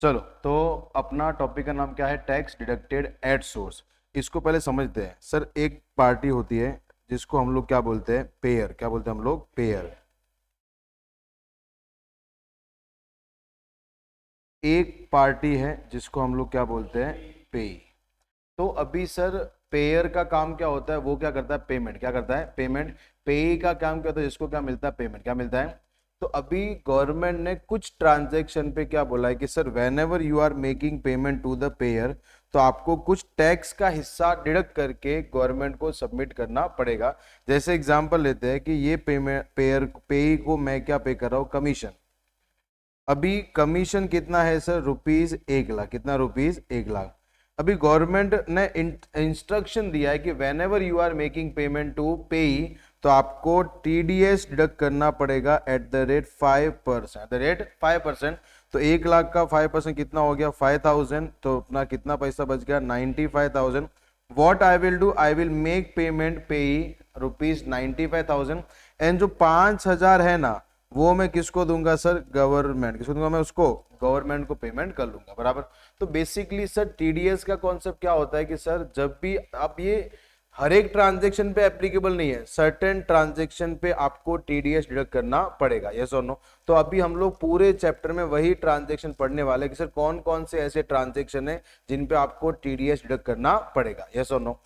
चलो, तो अपना टॉपिक का नाम क्या है? Tax deducted at source. इसको पहले समझते हैं। सर, एक पार्टी होती है जिसको हम लोग क्या बोलते हैं? पेयर। क्या बोलते हैं हम लोग? पेयर। एक पार्टी है जिसको हम लोग क्या बोलते हैं? पे। तो अभी सर, पेयर का काम क्या होता है? वो क्या करता है? पेमेंट। क्या करता है? पेमेंट। पे का काम क्या होता है? जिसको क्या मिलता है? पेमेंट। क्या मिलता है? तो अभी गवर्नमेंट ने कुछ ट्रांजैक्शन पे क्या बोला है कि sir, whenever you are making payment to the payer, तो आपको कुछ टैक्स का हिस्सा डिडक्ट करके गवर्नमेंट को सबमिट करना पड़ेगा। जैसे एग्जांपल लेते हैं कि ये पेमेंट पेयर पे को मैं क्या पे कर रहा हूँ? कमीशन। अभी कमीशन कितना है सर? ₹1,00,000। कितना? ₹1,00,000। अभी गवर्नमेंट ने इंस्ट्रक्शन दिया है कि whenever you are making payment to pay, तो आपको टीडीएस डिडक्ट करना पड़ेगा at the rate 5%। At the rate 5%। तो 1,00,000 का 5% कितना हो गया? 5,000। तो अपना कितना पैसा बच गया? 95,000। What I will do, I will make payment पे ₹95,000। एंड जो 5,000 है ना, वो मैं किसको दूंगा सर? गवर्नमेंट। किसको दूंगा मैं? उसको गवर्नमेंट को पेमेंट कर लूंगा। बराबर। तो बेसिकली सर, टीडीएस का कॉन्सेप्ट क्या होता है कि सर, जब भी आप ये हर एक ट्रांजेक्शन पे एप्लीकेबल नहीं है, सर्टेन ट्रांजेक्शन पे आपको टीडीएस डिडक्ट करना पड़ेगा। यस और नो? तो अभी हम लोग पूरे चैप्टर में वही ट्रांजेक्शन पढ़ने वाले हैं कि सर, कौन कौन से ऐसे ट्रांजेक्शन है जिन पे आपको टीडीएस डिडक्ट करना पड़ेगा। यस और नो?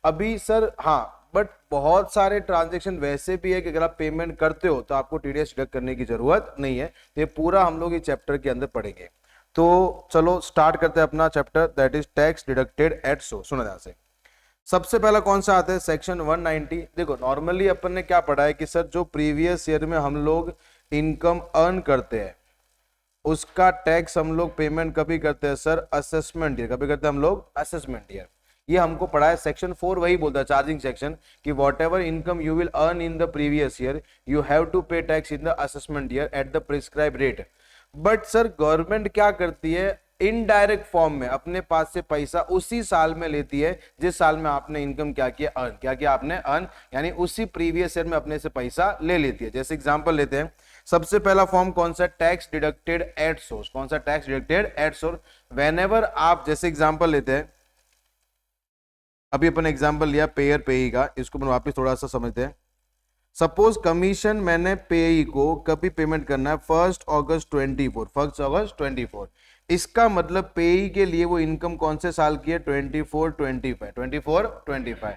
अभी सर, हाँ, बट बहुत सारे ट्रांजेक्शन वैसे भी है कि अगर आप पेमेंट करते हो तो आपको टीडीएस डिडक्ट करने की जरूरत नहीं है। तो ये पूरा हम लोग इस चैप्टर के अंदर पढ़ेंगे। तो चलो स्टार्ट करते हैं अपना chapter, that is tax deducted at source. सुना ध्यान से। सबसे पहला कौन सा आता है? सेक्शन 190। देखो, नॉर्मली अपन ने क्या पढ़ा है कि सर, जो प्रीवियस ईयर में हम लोग इनकम अर्न करते हैं, उसका टैक्स हम लोग पेमेंट कभी करते हैं सर? Assessment year. कभी करते हैं हम लोग? Assessment year. ये हमको पढ़ा है। सेक्शन 4 वही बोलता है, चार्जिंग सेक्शन, कि whatever income you will earn in the previous year, you have to pay tax in the assessment year at the prescribe rate. But sir, government क्या करती है? इनडायरेक्ट फॉर्म में अपने पास से पैसा उसी साल में लेती है जिस साल में आपने इनकम क्या किया? अर्न। क्या किया आपने? अर्न। यानी उसी प्रीवियस ईयर में अपने से पैसा ले लेती है। जैसे एग्जांपल लेते हैं, सबसे पहला फॉर्म कौन सा? Tax deducted at source. कौन सा? Tax deducted at source. When ever आप, जैसे एग्जांपल लेते हैं, अभी अपन एग्जांपल लिया पेयर पेई का, इसको अपन वापस थोड़ा सा समझते हैं। सपोज कमीशन मैंने पेई को कभी पेमेंट करना है? 1 अगस्त 24। 1 अगस्त 24। इसका मतलब पेई के लिए वो इनकम कौन से साल की है? 24-25। 24-25।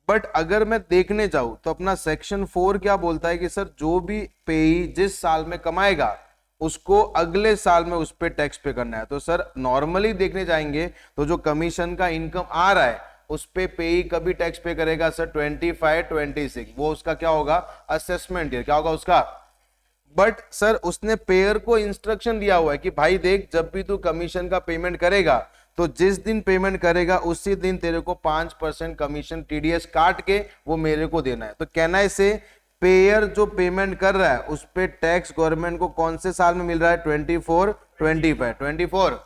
बट अगर मैं देखने जाऊं तो अपना सेक्शन 4 क्या बोलता है कि सर, जो भी पेई जिस साल में कमाएगा, उसको अगले साल में उस पर टैक्स पे करना है। तो सर, नॉर्मली देखने जाएंगे तो जो कमीशन का इनकम आ रहा है, उस पे पेई कभी टैक्स पे करेगा सर? 25-26। वो उसका क्या होगा? Assessment year. क्या होगा उसका? बट सर, उसने पेयर को इंस्ट्रक्शन दिया हुआ है कि भाई देख, जब भी तू कमीशन का पेमेंट करेगा, तो जिस दिन पेमेंट करेगा उसी दिन तेरे को 5% कमीशन टीडीएस काट के वो मेरे को देना है। तो कहना है से, पेयर जो पेमेंट कर रहा है उस पे टैक्स गवर्नमेंट को कौन से साल में मिल रहा है? 24-25। 24।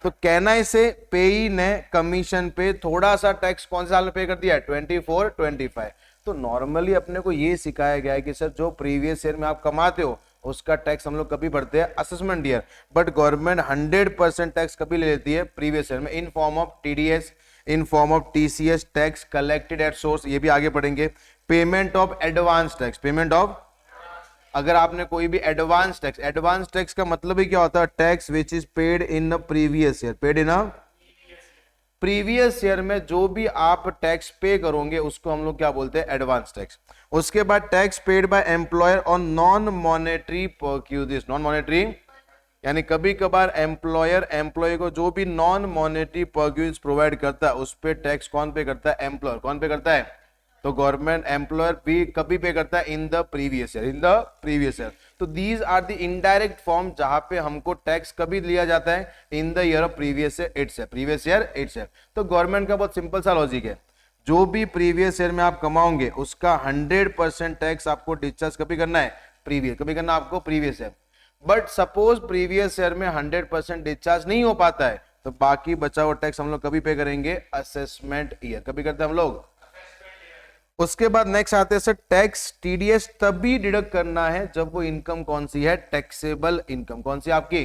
तो कहना है से, पेई ने कमीशन पे थोड़ा सा टैक्स कौन से साल में पे कर दिया है? 24-25। तो नॉर्मली अपने को ये सिखाया गया है कि सर, जो प्रीवियस ईयर में आप कमाते हो उसका टैक्स हम लोग कभी भरते हैं? Assessment year. But government 100% tax कभी ले लेती है? प्रीवियस ईयर में, in form of TDS, in form of TCS, tax collected at source. ये भी आगे पढ़ेंगे। Payment of advance tax. Payment of, अगर आपने कोई भी एडवांस टैक्स का मतलब ही क्या होता है? Tax which is paid in the previous year. Paid in a previous year में जो भी आप टैक्स पे करोगे उसको हम लोग क्या बोलते हैं? Advance tax. उसके बाद tax paid by employer on non monetary perquisites. Non monetary यानी कभी कभार एम्प्लॉयर एम्प्लॉय को जो भी नॉन मॉनेटरी परक्यूज प्रोवाइड करता है उस पे टैक्स कौन पे करता है? एम्प्लॉयर। कौन पे करता है? तो गवर्नमेंट एम्प्लॉयर भी कभी पे करता है? In the previous year. In the previous year. तो these are the indirect form जहां पे हमको टैक्स कभी लिया जाता है? In the year of previous year itself. Previous year itself. तो गवर्नमेंट का बहुत सिंपल सा लॉजिक है, जो भी प्रीवियस ईयर में आप कमाओगे उसका 100% टैक्स आपको डिस्चार्ज कभी करना है? प्रीवियस। कभी करना आपको? Previous year. But suppose previous year में 100% डिस्चार्ज नहीं हो पाता है, तो बाकी बचा हुआ टैक्स हम लोग कभी पे करेंगे? Assessment year. कभी करते हैं हम लोग? उसके बाद नेक्स्ट आते हैं सर, टैक्स टीडीएस तभी डिडक्ट करना है जब वो इनकम कौन सी है? Taxable income. कौन सी आपकी?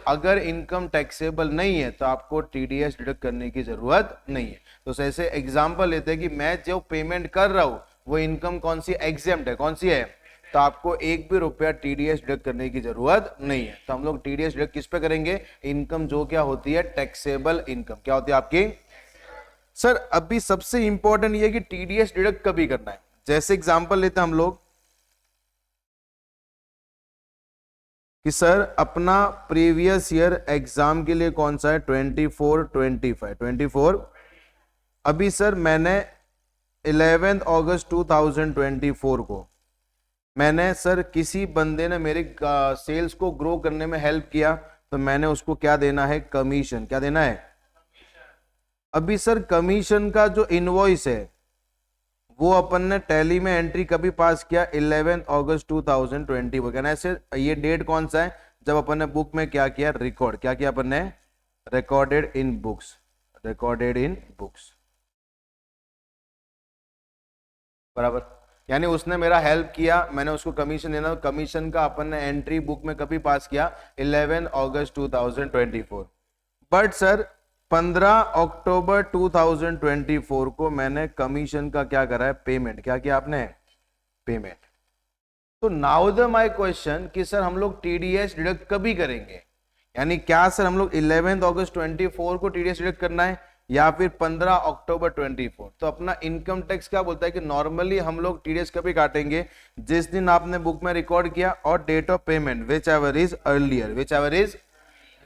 अगर इनकम टैक्सेबल नहीं है तो आपको टीडीएस डिडक्ट करने की जरूरत नहीं है। तो ऐसे एग्जांपल लेते हैं कि मैं जो पेमेंट कर रहा हूं वो इनकम कौन सी एग्जेम्प्ट है, कौन सी है, तो आपको एक भी रुपया टीडीएस डिडक्ट करने की जरूरत नहीं है। तो हम लोग टीडीएस डिडक्ट किस पे करेंगे, इनकम जो क्या होती है टैक्सेबल इनकम, क्या होती है आपकी। सर अभी सबसे इंपॉर्टेंट ये कि टीडीएस डिडक्ट कभी करना है। जैसे एग्जांपल लेते हैं हम लोग कि सर अपना प्रीवियस ईयर एग्जाम के लिए कौन सा है 24 अभी सर मैंने 11 अगस्त 2024 को मैंने सर किसी बंदे ने मेरे सेल्स को ग्रो करने में हेल्प किया, तो मैंने उसको क्या देना है, कमीशन। क्या देना है। अभी सर कमीशन का जो इनवॉइस है वो अपन ने टैली में एंट्री कभी पास किया 11 अगस्त 2020 वो कहना है सर ये डेट कौन सा है, जब अपन ने बुक में क्या किया, रिकॉर्ड। क्या किया अपन ने, recorded in books, recorded in books, बराबर। यानी उसने मेरा हेल्प किया, मैंने उसको कमीशन देना, कमीशन का अपन ने एंट्री बुक में कभी पास किया 11 अगस्त 2024। बट सर 15 अक्टूबर 2024 को मैंने कमीशन का क्या करा है, पेमेंट। क्या किया आपने, पेमेंट। तो नाउ द माय क्वेश्चन कि सर हम लोग टीडीएस डिडक्ट कभी करेंगे, यानी क्या सर हम लोग 11 अगस्त 24 को टीडीएस डिडक्ट करना है या फिर 15 अक्टूबर 24। तो अपना इनकम टैक्स क्या बोलता है कि नॉर्मली हम लोग टीडीएस कभी काटेंगे, जिस दिन आपने बुक में रिकॉर्ड किया और date of payment whichever is earlier, whichever is,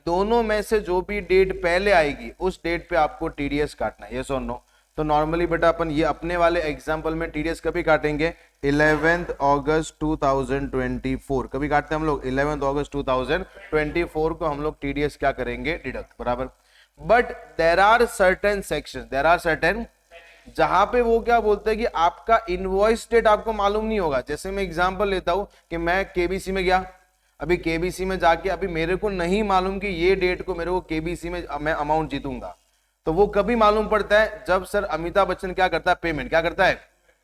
दोनों में से जो भी डेट पहले आएगी उस डेट पे आपको टीडीएस काटना है, यस और नो। तो नॉर्मली बेटा अपन ये अपने वाले एग्जांपल में टीडीएस कभी काटेंगे 11 अगस्त 2024 कभी काटते हैं हम लोग 11 अगस्त 2024 को हम लोग टीडीएस क्या करेंगे, डिडक्ट, बराबर। But there are certain section, there are certain जहां पे वो क्या बोलते हैं कि आपका इनवॉइस डेट आपको मालूम नहीं होगा। जैसे मैं एग्जांपल लेता हूं कि मैं केबीसी में गया, अभी केबीसी में जाके अभी मेरे को नहीं मालूम कि ये डेट को मेरे को केबीसी में मैं अमाउंट जीतूंगा, तो वो कभी मालूम पड़ता है जब सर अमिताभ बच्चन क्या करता है, पेमेंट। क्या करता है,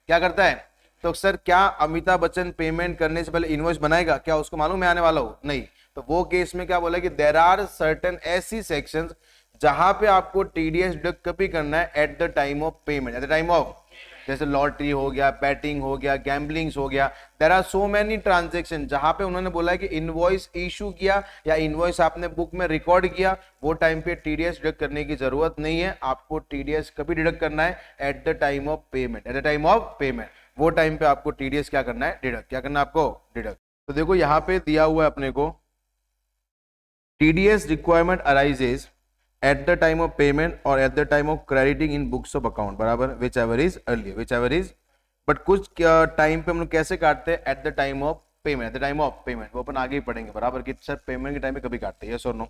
क्या करता है। तो सर क्या अमिताभ बच्चन पेमेंट करने से पहले इनवॉइस बनाएगा, क्या उसको मालूम है आने वाला हो, नहीं। तो वो केस में क्या बोला कि देर आर सर्टेन ऐसी सेक्शंस जहां पे आपको टीडीएस डिडक्ट कभी करना है at the time of payment, at the time of, जैसे लॉटरी हो गया, बैटिंग हो गया, गैम्बलिंग्स हो गया। There are so many transaction जहां पे उन्होंने बोला है कि इनवॉइस इशू किया या इनवॉइस आपने बुक में रिकॉर्ड किया, वो टाइम पे टीडीएस डिडक्ट करने की जरूरत नहीं है। आपको टीडीएस कभी डिडक्ट करना है at the time of payment, at the time of payment, वो टाइम पे आपको टीडीएस क्या करना है, डिडक्ट। क्या करना है आपको, डिडक्ट। तो देखो यहां पे दिया हुआ है अपने को TDS requirement arises at the time of payment or at the time of crediting in books of account, बराबर, whichever is earlier, whichever is। But कुछ टाइम पे हम लोग कैसे काटते हैं, eight the time of payment, at the time of payment, वो अपन आगे ही पढ़ेंगे, बराबर, कि सर पेमेंट के टाइम पे कभी काटते हैं, यस और नो।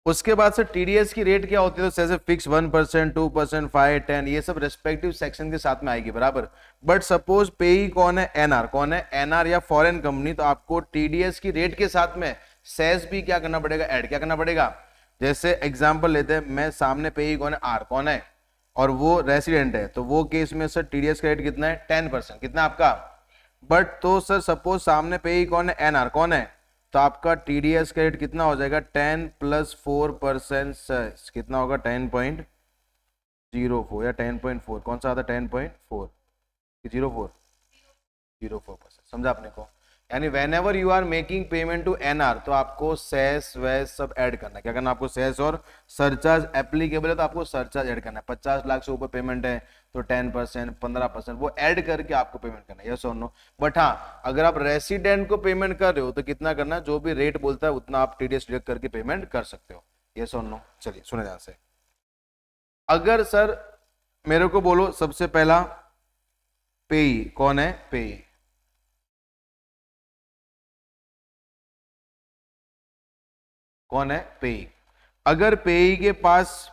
उसके बाद से टीडीएस की रेट क्या होती है, तो जैसे फिक्स 1%, 2%, 5, 10, ये सब रेस्पेक्टिव सेक्शन के साथ में आएगी, बराबर। बट सपोज पेई कौन है, एनआर, कौन है, एनआर या फॉरेन कंपनी, तो आपको टीडीएस की रेट के साथ में सेस भी क्या करना पड़ेगा, ऐड। क्या करना पड़ेगा। जैसे एग्जांपल लेते हैं, मैं सामने पे ही कौन है, आर, कौन है, और वो रेसिडेंट है, तो वो केस में सर टीडीएस का रेट कितना है, 10%, कितना आपका। बट तो सर सपोज सामने पे ही कौन है, एनआर, कौन है, तो आपका टीडीएस का रेट कितना हो जाएगा, 10 + 4%, कितना होगा, 10.04 या 10.4, कौन सा आता है, 10.4 कि 04%, समझा आपने को। यानी whenever you are making payment to NR, तो आपको सेस वैस सब ऐड करना है। क्या करना, आपको सेस और सरचार्ज एप्लीकेबल है तो आपको सरचार्ज ऐड करना है। 50 लाख से ऊपर पेमेंट है तो 10%, 15% वो ऐड करके आपको पेमेंट करना है, यस और नो। बट हाँ, अगर आप रेसिडेंट को पेमेंट कर रहे हो तो कितना करना है, जो भी रेट बोलता है उतना आप टीडीएस डिडक्ट करके पेमेंट कर सकते हो, यस और नो। चलिए सुने ध्यान से। अगर सर मेरे को बोलो सबसे पहला पेई, कौन है, पेई, कौन है, पेई। अगर पेई के पास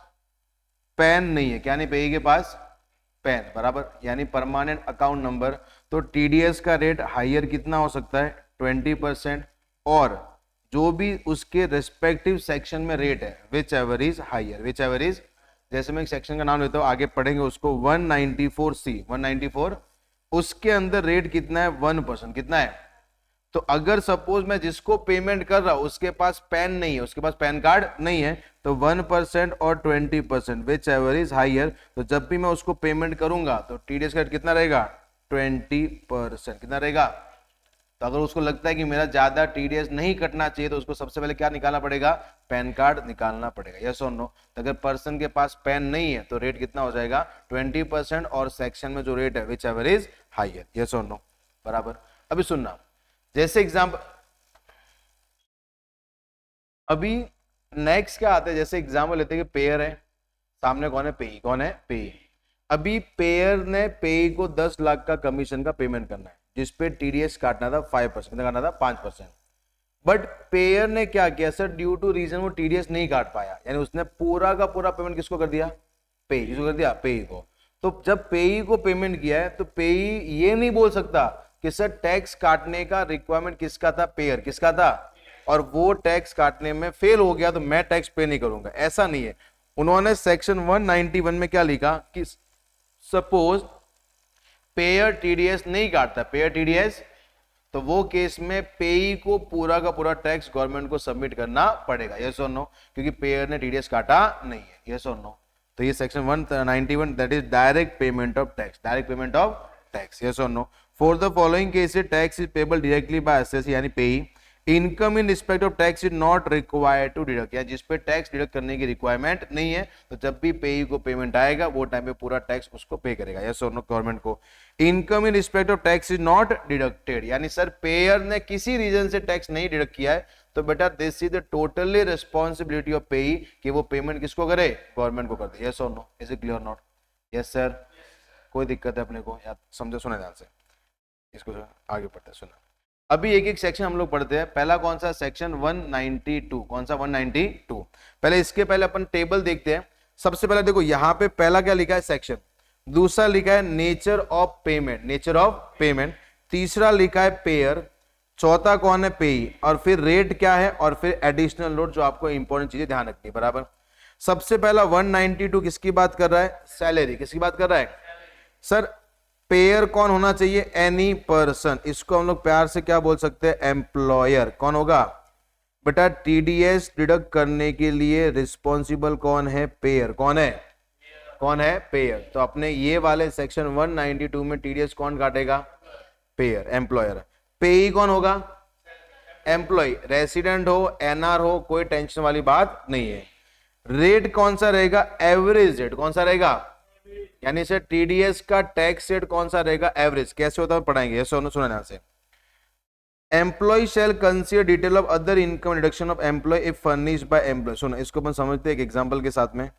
पैन नहीं है, क्या नहीं, पेई के पास पैन, बराबर, यानी परमानेंट अकाउंट नंबर, तो टीडीएस का रेट हायर कितना हो सकता है, 20%, और जो भी उसके रेस्पेक्टिव सेक्शन में रेट है whichever is higher, whichever is, जैसे मैं एक सेक्शन का नाम लेता हूं, आगे पढ़ेंगे उसको, 194C, 194, उसके अंदर रेट कितना है, 1%, कितना है। तो अगर सपोज मैं जिसको पेमेंट कर रहा हूं उसके पास पैन नहीं है, उसके पास पैन कार्ड नहीं है, तो 1% और 20% विच एवर इज हाइयर, तो जब भी मैं उसको पेमेंट करूंगा तो टीडीएस का रेट कितना रहेगा? 20%। कितना रहेगा? तो अगर उसको लगता है कि मेरा ज्यादा टीडीएस नहीं कटना चाहिए तो उसको सबसे पहले क्या निकालना पड़ेगा? पैन कार्ड निकालना पड़ेगा। यस और नो? तो अगर पर्सन के पास पैन नहीं है तो रेट कितना हो जाएगा? 20%, और सेक्शन में जो रेट है whichever is higher. Yes और नो? बराबर। अभी सुनना, जैसे एग्जाम्पल, अभी नेक्स्ट क्या आता है, जैसे एग्जाम्पल लेते हैं कि पेयर है, सामने कौन है? पेई। कौन है? पेई। अभी पेयर ने पेई को 10 लाख का कमीशन का पेमेंट करना है, जिसपे टीडीएस काटना था 5%, कितना काटना था? 5%। बट पेयर ने क्या किया सर? ड्यू टू रीजन वो टीडीएस नहीं काट पाया, यानी उसने पूरा का पूरा पेमेंट किसको कर दिया? पेई। किसको कर दिया? पेई को। तो जब पेई को पेमेंट किया है तो पेई ये नहीं बोल सकता कि सर टैक्स काटने का रिक्वायरमेंट किसका था? पेयर। किसका था? और वो टैक्स काटने में फेल हो गया तो मैं टैक्स पे नहीं करूंगा, ऐसा नहीं है। उन्होंने सेक्शन 191 में क्या लिखा कि सपोज पेयर टीडीएस नहीं काटता, पेयर टीडीएस, तो वो केस में पेई को पूरा का पूरा टैक्स गवर्नमेंट को सबमिट करना पड़ेगा। यस और नो? क्योंकि पेयर ने टीडीएस काटा नहीं है। यस और नो? तो ये section 191 that is direct payment of tax, direct payment of tax. Yes और no? For the following cases tax is payable directly by SSC यानी payee, income in respect of tax is not required to deduct, या जिस पे tax deduct करने की requirement नहीं है, तो जब भी पेई को पेमेंट आएगा वो टाइम पे पूरा टैक्स उसको पे करेगा। यस और नो? गवर्नमेंट को। Income in respect of tax is not deducted, यानी सर पेयर ने किसी रीजन से टैक्स नहीं डिडक्ट किया है तो बेटा this is the totally responsibility of payee कि वो पेमेंट किसको करे? गवर्नमेंट को कर दे। यस और no? Is it clear? Not? Yes sir? कोई दिक्कत है अपने को? या समझो, सुने ध्यान से, इसको आगे पढ़ते हैं, सुना। अभी एक एक सेक्शन हम लोग पढ़ते हैं। पहला कौन सा? सेक्शन 192। कौन सा? 192। पहले इसके पहले अपन टेबल देखते हैं। सबसे पहले देखो यहां पे पहला क्या लिखा है? सेक्शन। दूसरा लिखा है nature of payment, nature of payment. तीसरा लिखा है पेयर। चौथा कौन है? पेई। और फिर रेट क्या है, और फिर एडिशनल लोड, जो आपको इंपॉर्टेंट चीजें ध्यान रखनी है। बराबर। सबसे पहला 192 किसकी बात कर रहा है? सैलरी। किसकी बात कर रहा है? सर पेयर कौन होना चाहिए? Any person. इसको हम लोग प्यार से क्या बोल सकते हैं? एम्प्लॉयर। कौन होगा बेटा? टीडीएस डिडक्ट करने के लिए रिस्पॉन्सिबल कौन है? पेयर। कौन है? कौन है? पेयर। तो अपने ये वाले सेक्शन 192 में टीडीएस कौन काटेगा? Pair, employer. पेई कौन होगा? एम्प्लॉय। रेसिडेंट हो, एनआर हो, कोई टेंशन वाली बात नहीं है। रेट कौन सा रहेगा? Average rate. कौन सा रहेगा? यानी से टीडीएस का टैक्स रेट कौन सा रहेगा? एवरेज। कैसे होता है पढ़ाएंगे। ये सुना ध्यान से। Employ shall consider detail of other income deduction of employ if furnished by employ. सुनो, इसको अपन समझते हैं एक एग्जांपल के साथ में।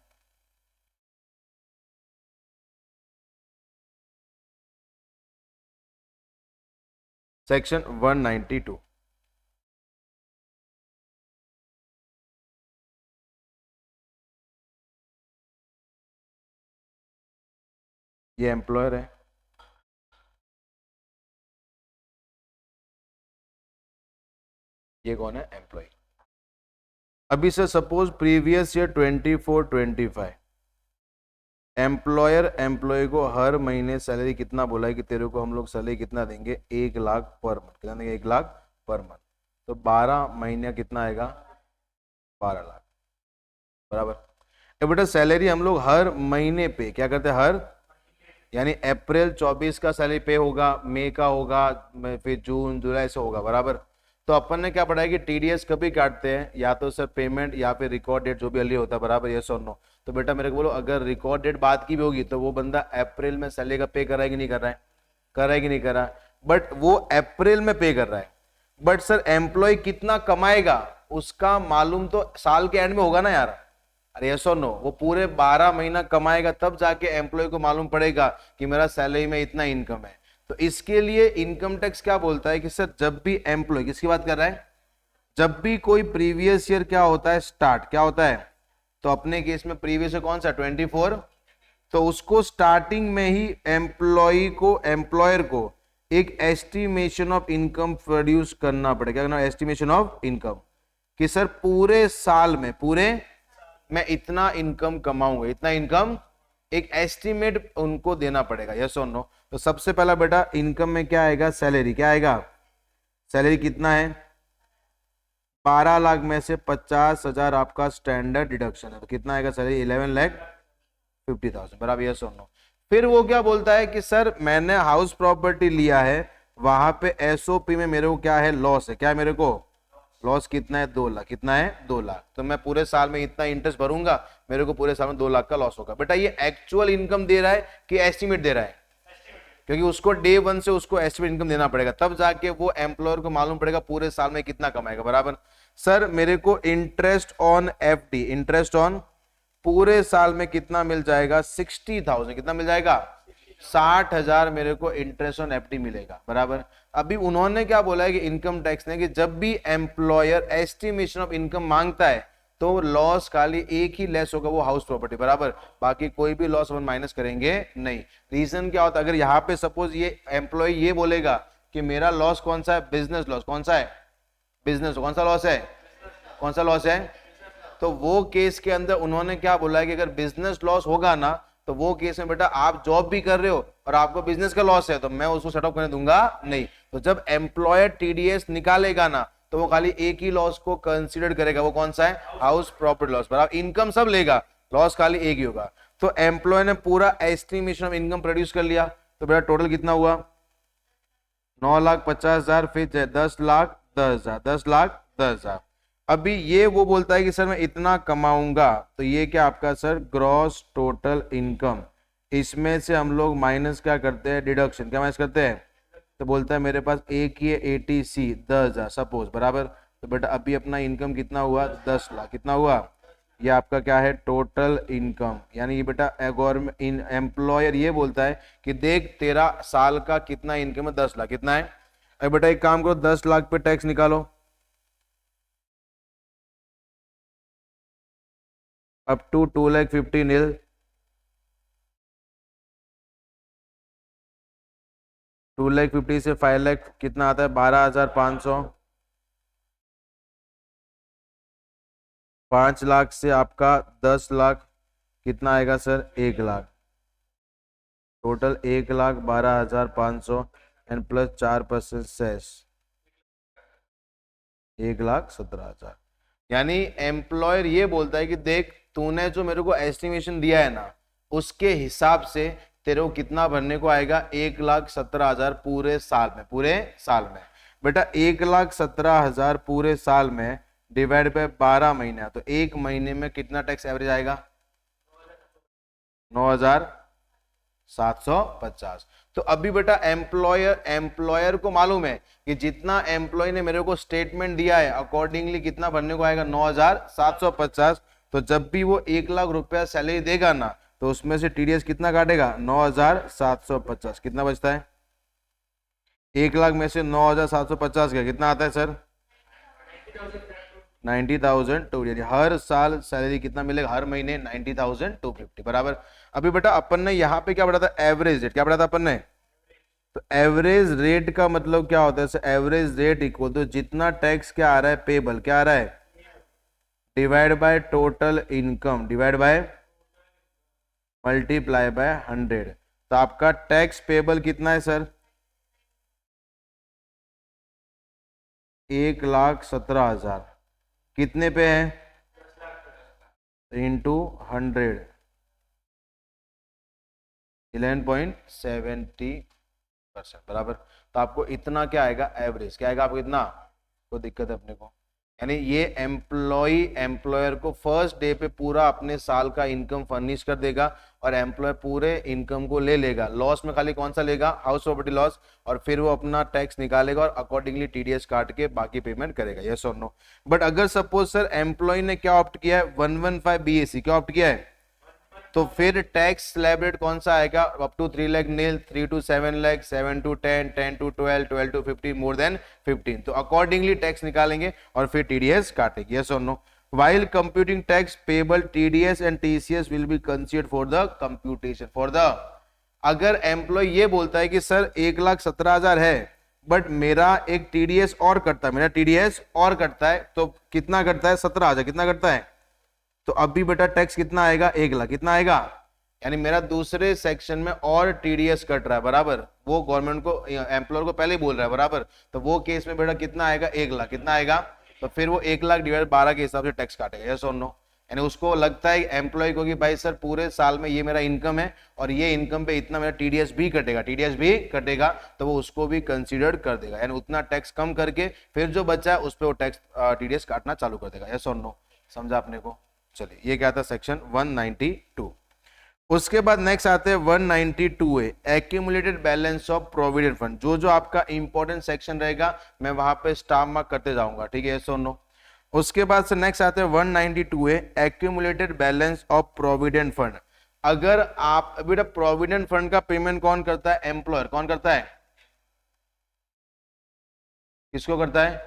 सेक्शन 192, ये एम्प्लॉयर है, ये कौन है? एम्प्लॉय। अभी से suppose previous year 24-25 employer employ को हर महीने सैलरी कितना बोला है कि तेरे को हम लोग सैलरी कितना देंगे? 1 लाख पर मंथ। कितना देंगे? 1 लाख पर मंथ। तो 12 महीने कितना आएगा? 12 लाख। बराबर। अब बेटा सैलरी हम लोग हर महीने पे क्या करते हैं? हर, यानी अप्रैल 24 का सैलरी पे होगा, मई का होगा, फिर जून जुलाई से होगा। बराबर। तो अपन ने क्या पढ़ा है कि टीडीएस कभी काटते हैं? या तो सर पेमेंट या फिर रिकॉर्ड डेट, जो भी अर्ली होता है। बराबर। यस और नो? तो बेटा मेरे को बोलो, अगर रिकॉर्ड डेट बाद की भी होगी तो वो बंदा अप्रैल में सैलरी का पे कर रहा है कि नहीं कर रहा है? कर रहा है कि नहीं कर रहा है? बट वो अप्रैल में पे कर रहा है। बट सर एम्प्लॉय कितना कमाएगा उसका मालूम तो साल के एंड में होगा ना यार। अरे यस और नो? वो पूरे 12 महीना कमाएगा तब जाके एम्प्लॉय को मालूम पड़ेगा कि मेरा सैलरी में इतना इनकम है। तो इसके लिए इनकम टैक्स क्या बोलता है कि सर जब भी एम्प्लॉय, किसकी बात कर रहा है? जब भी कोई प्रीवियस ईयर क्या होता है? स्टार्ट। क्या होता है? तो अपने केस में प्रीवियस ईयर कौन सा? 24। तो उसको स्टार्टिंग में ही एम्प्लॉय को, एम्प्लॉयर को एक एस्टिमेशन ऑफ इनकम प्रोड्यूस करना पड़ेगा। क्या? एस्टिमेशन ऑफ इनकम, कि सर पूरे साल में, पूरे मैं इतना इनकम कमाऊंगा, इतना इनकम, एक एस्टिमेट उनको देना पड़ेगा। यस और नो? तो सबसे पहला बेटा इनकम में क्या आएगा? सैलरी। क्या आएगा? सैलरी कितना है, 12 लाख में से 50,000 आपका स्टैंडर्ड डिडक्शन है, तो कितना आएगा सैलरी, 11,50,000, बराबर, यस और नो। फिर वो क्या बोलता है कि सर मैंने हाउस प्रॉपर्टी लिया है, वहां पे एसओपी में मेरे को क्या है, लॉस है, क्या है मेरे को लॉस, कितना है, 2 लाख, कितना है 2 लाख, तो मैं पूरे साल में इतना इंटरेस्ट भरूंगा, मेरे को पूरे साल में 2 लाख का लॉस होगा। बेटा ये एक्चुअल इनकम दे रहा है कि एस्टिमेट दे रहा है, क्योंकि उसको डे 1 से उसको एस्टिमेट इनकम देना पड़ेगा, तब जाके वो एम्प्लॉयर को मालूम पड़ेगा पूरे साल में कितना कमाएगा, बराबर। सर मेरे को interest on FD, interest on पूरे साल में कितना मिल जाएगा, 60,000, कितना मिल जाएगा, 60,000 मेरे को इंटरेस्ट ऑन एफडी मिलेगा, बराबर। अभी उन्होंने क्या बोला है कि इनकम टैक्स ने कि जब भी एम्प्लॉयर एस्टिमेशन ऑफ इनकम मांगता है तो लॉस खाली एक ही लेस होगा, वो हाउस प्रॉपर्टी, बराबर, बाकी कोई भी लॉस अपन माइनस करेंगे नहीं। रीजन क्या होता है, अगर यहाँ पे सपोज ये एम्प्लॉय ये बोलेगा कि मेरा लॉस कौन सा है, बिजनेस लॉस, कौन सा है, बिजनेस, कौन सा लॉस है, कौन सा लॉस है, तो वो केस के अंदर उन्होंने क्या बोला है कि अगर बिजनेस लॉस होगा ना, तो वो केस में बेटा आप जॉब भी कर रहे हो और आपको बिजनेस का लॉस है, तो मैं उसको सेटअप करने दूंगा नहीं। तो जब एम्प्लॉयर टीडीएस निकालेगा ना, तो वो खाली एक ही लॉस को कंसीडर करेगा, वो कौन सा है, हाउस प्रॉपर्टी लॉस, बराबर। इनकम सब लेगा, लॉस खाली एक ही होगा। तो एम्प्लॉय ने पूरा एस्टिमेशन ऑफ इनकम प्रोड्यूस कर लिया, तो बेटा टोटल कितना हुआ, 9,50,000, फिर 10,10,000, 10,10,000। अभी ये वो बोलता है कि सर मैं इतना कमाऊंगा, तो ये क्या आपका सर ग्रॉस टोटल इनकम, इसमें से हम लोग माइनस क्या करते हैं, डिडक्शन, क्या माइनस करते हैं, तो बोलता है मेरे पास एक ही एटीसी 10,000 सपोज, बराबर। तो बेटा अभी अपना इनकम कितना हुआ, 10 लाख, कितना हुआ, ये आपका क्या है टोटल इनकम, यानी ये बेटा गवर्नमेंट एम्प्लॉयर ये बोलता है कि देख तेरा साल का कितना इनकम है, 10 लाख, कितना है। अब बेटा एक काम करो, 10 लाख पे टैक्स निकालो, अप टू 2,50,000 नील, 2,50,000 से 5,00,000 कितना आता है, 12,500, 5 लाख से आपका 10 लाख, कितना आएगा sir, 1 lakh, total 1,12,500 and plus 4% cess, 1,17,000। यानी एम्प्लॉयर ये बोलता है कि देख तूने जो मेरे को एस्टिमेशन दिया है ना, उसके हिसाब से तेरे को कितना भरने को आएगा, 1,17,000 पूरे साल में, पूरे साल में। बेटा 1,17,000 पूरे साल में डिवाइड बाय 12 महीने, तो एक महीने में कितना टैक्स एवरेज आएगा, 9,750। तो अभी बेटा एम्प्लॉयर को मालूम है कि जितना एम्प्लॉय ने मेरे को स्टेटमेंट दिया है अकॉर्डिंगली कितना भरने को आएगा, 9,750। तो जब भी वो 1 लाख रुपया सैलरी देगा ना, तो उसमें से टीडीएस कितना काटेगा, 9,750, कितना बचता है, 1 लाख में से 9,750 का कितना आता है सर, 90,200, यानी हर साल सैलरी कितना मिलेगा, हर महीने 90,250, बराबर। अभी बेटा अपन ने यहाँ पे क्या पढ़ा था, एवरेज रेट, क्या पढ़ा था अपन ने, तो एवरेज रेट का मतलब क्या होता है, एवरेज रेट इक्वल टू जितना टैक्स क्या आ रहा है, पेबल क्या आ रहा है, divide by total income, divide by multiply by 100। तो आपका टैक्स पेबल कितना है सर, 1,17,000, कितने पे है, इंटू 100, 11.70%, बराबर। तो आपको इतना क्या आएगा, एवरेज क्या आएगा आपको, इतना, कोई दिक्कत है अपने को, यानी ये एम्प्लॉयर को फर्स्ट डे पे पूरा अपने साल का इनकम फर्निश कर देगा, और एम्प्लॉयर पूरे इनकम को ले लेगा, लॉस में खाली कौन सा लेगा, हाउस प्रॉपर्टी लॉस, और फिर वो अपना टैक्स निकालेगा और अकॉर्डिंगली टीडीएस काट के बाकी पेमेंट करेगा, यस और नो। बट अगर सपोज सर एम्प्लॉय ने क्या ऑप्ट किया है, 115 बीएसी, क्या ऑप्ट किया है, तो फिर टैक्स स्लैब रेट कौन सा आएगा, up to 3 lakh nil, 3 to 7 lakh, 7 to 10, 10 to 12, 12 to 15, more than 15। तो अकॉर्डिंगली टैक्स निकालेंगे और फिर टीडीएस काटेंगे, यस और no. While computing tax payable, TDS and TCS will be considered for the computation for the, अगर एम्प्लॉय ये बोलता है कि सर 1,17,000 है, बट मेरा एक टीडीएस और कटता है, मेरा टीडीएस और कटता है, तो कितना कटता है, 17,000, कितना कटता है, तो अभी बेटा टैक्स कितना आएगा, 1 लाख, कितना आएगा, यानी मेरा दूसरे सेक्शन में और टीडीएस कट रहा है बराबर, वो गवर्नमेंट को एम्प्लॉयर को पहले ही बोल रहा है बराबर, तो वो केस में बेटा कितना आएगा 1 लाख, कितना आएगा, तो फिर वो 1 लाख डिवाइड 12 के हिसाब से टैक्स काटेगा, यस और नो। यानी उसको लगता है एम्प्लॉय को कि भाई सर पूरे साल में ये मेरा इनकम है और ये इनकम पे इतना मेरा टीडीएस भी कटेगा, टीडीएस भी कटेगा, तो वो उसको भी कंसीडर कर देगा, यानी उतना टैक्स कम करके फिर जो बचा है उस पर वो टैक्स टीडीएस काटना चालू कर देगा, यस और नो, समझा आपने को। चलिए ये क्या था सेक्शन 192। उसके बाद नेक्स्ट आते हैं 192 A, accumulated balance of provident fund. जो जो आपका इंपॉर्टेंट सेक्शन रहेगा मैं वहां पे स्टार मार्क करते जाऊंगा, ठीक है, यस और नो। उसके बाद से नेक्स्ट आते हैं 192 A, accumulated balance of provident fund. अगर आप बेटा प्रोविडेंट फंड का पेमेंट कौन करता है, एम्प्लॉयर, कौन करता है, किसको करता है,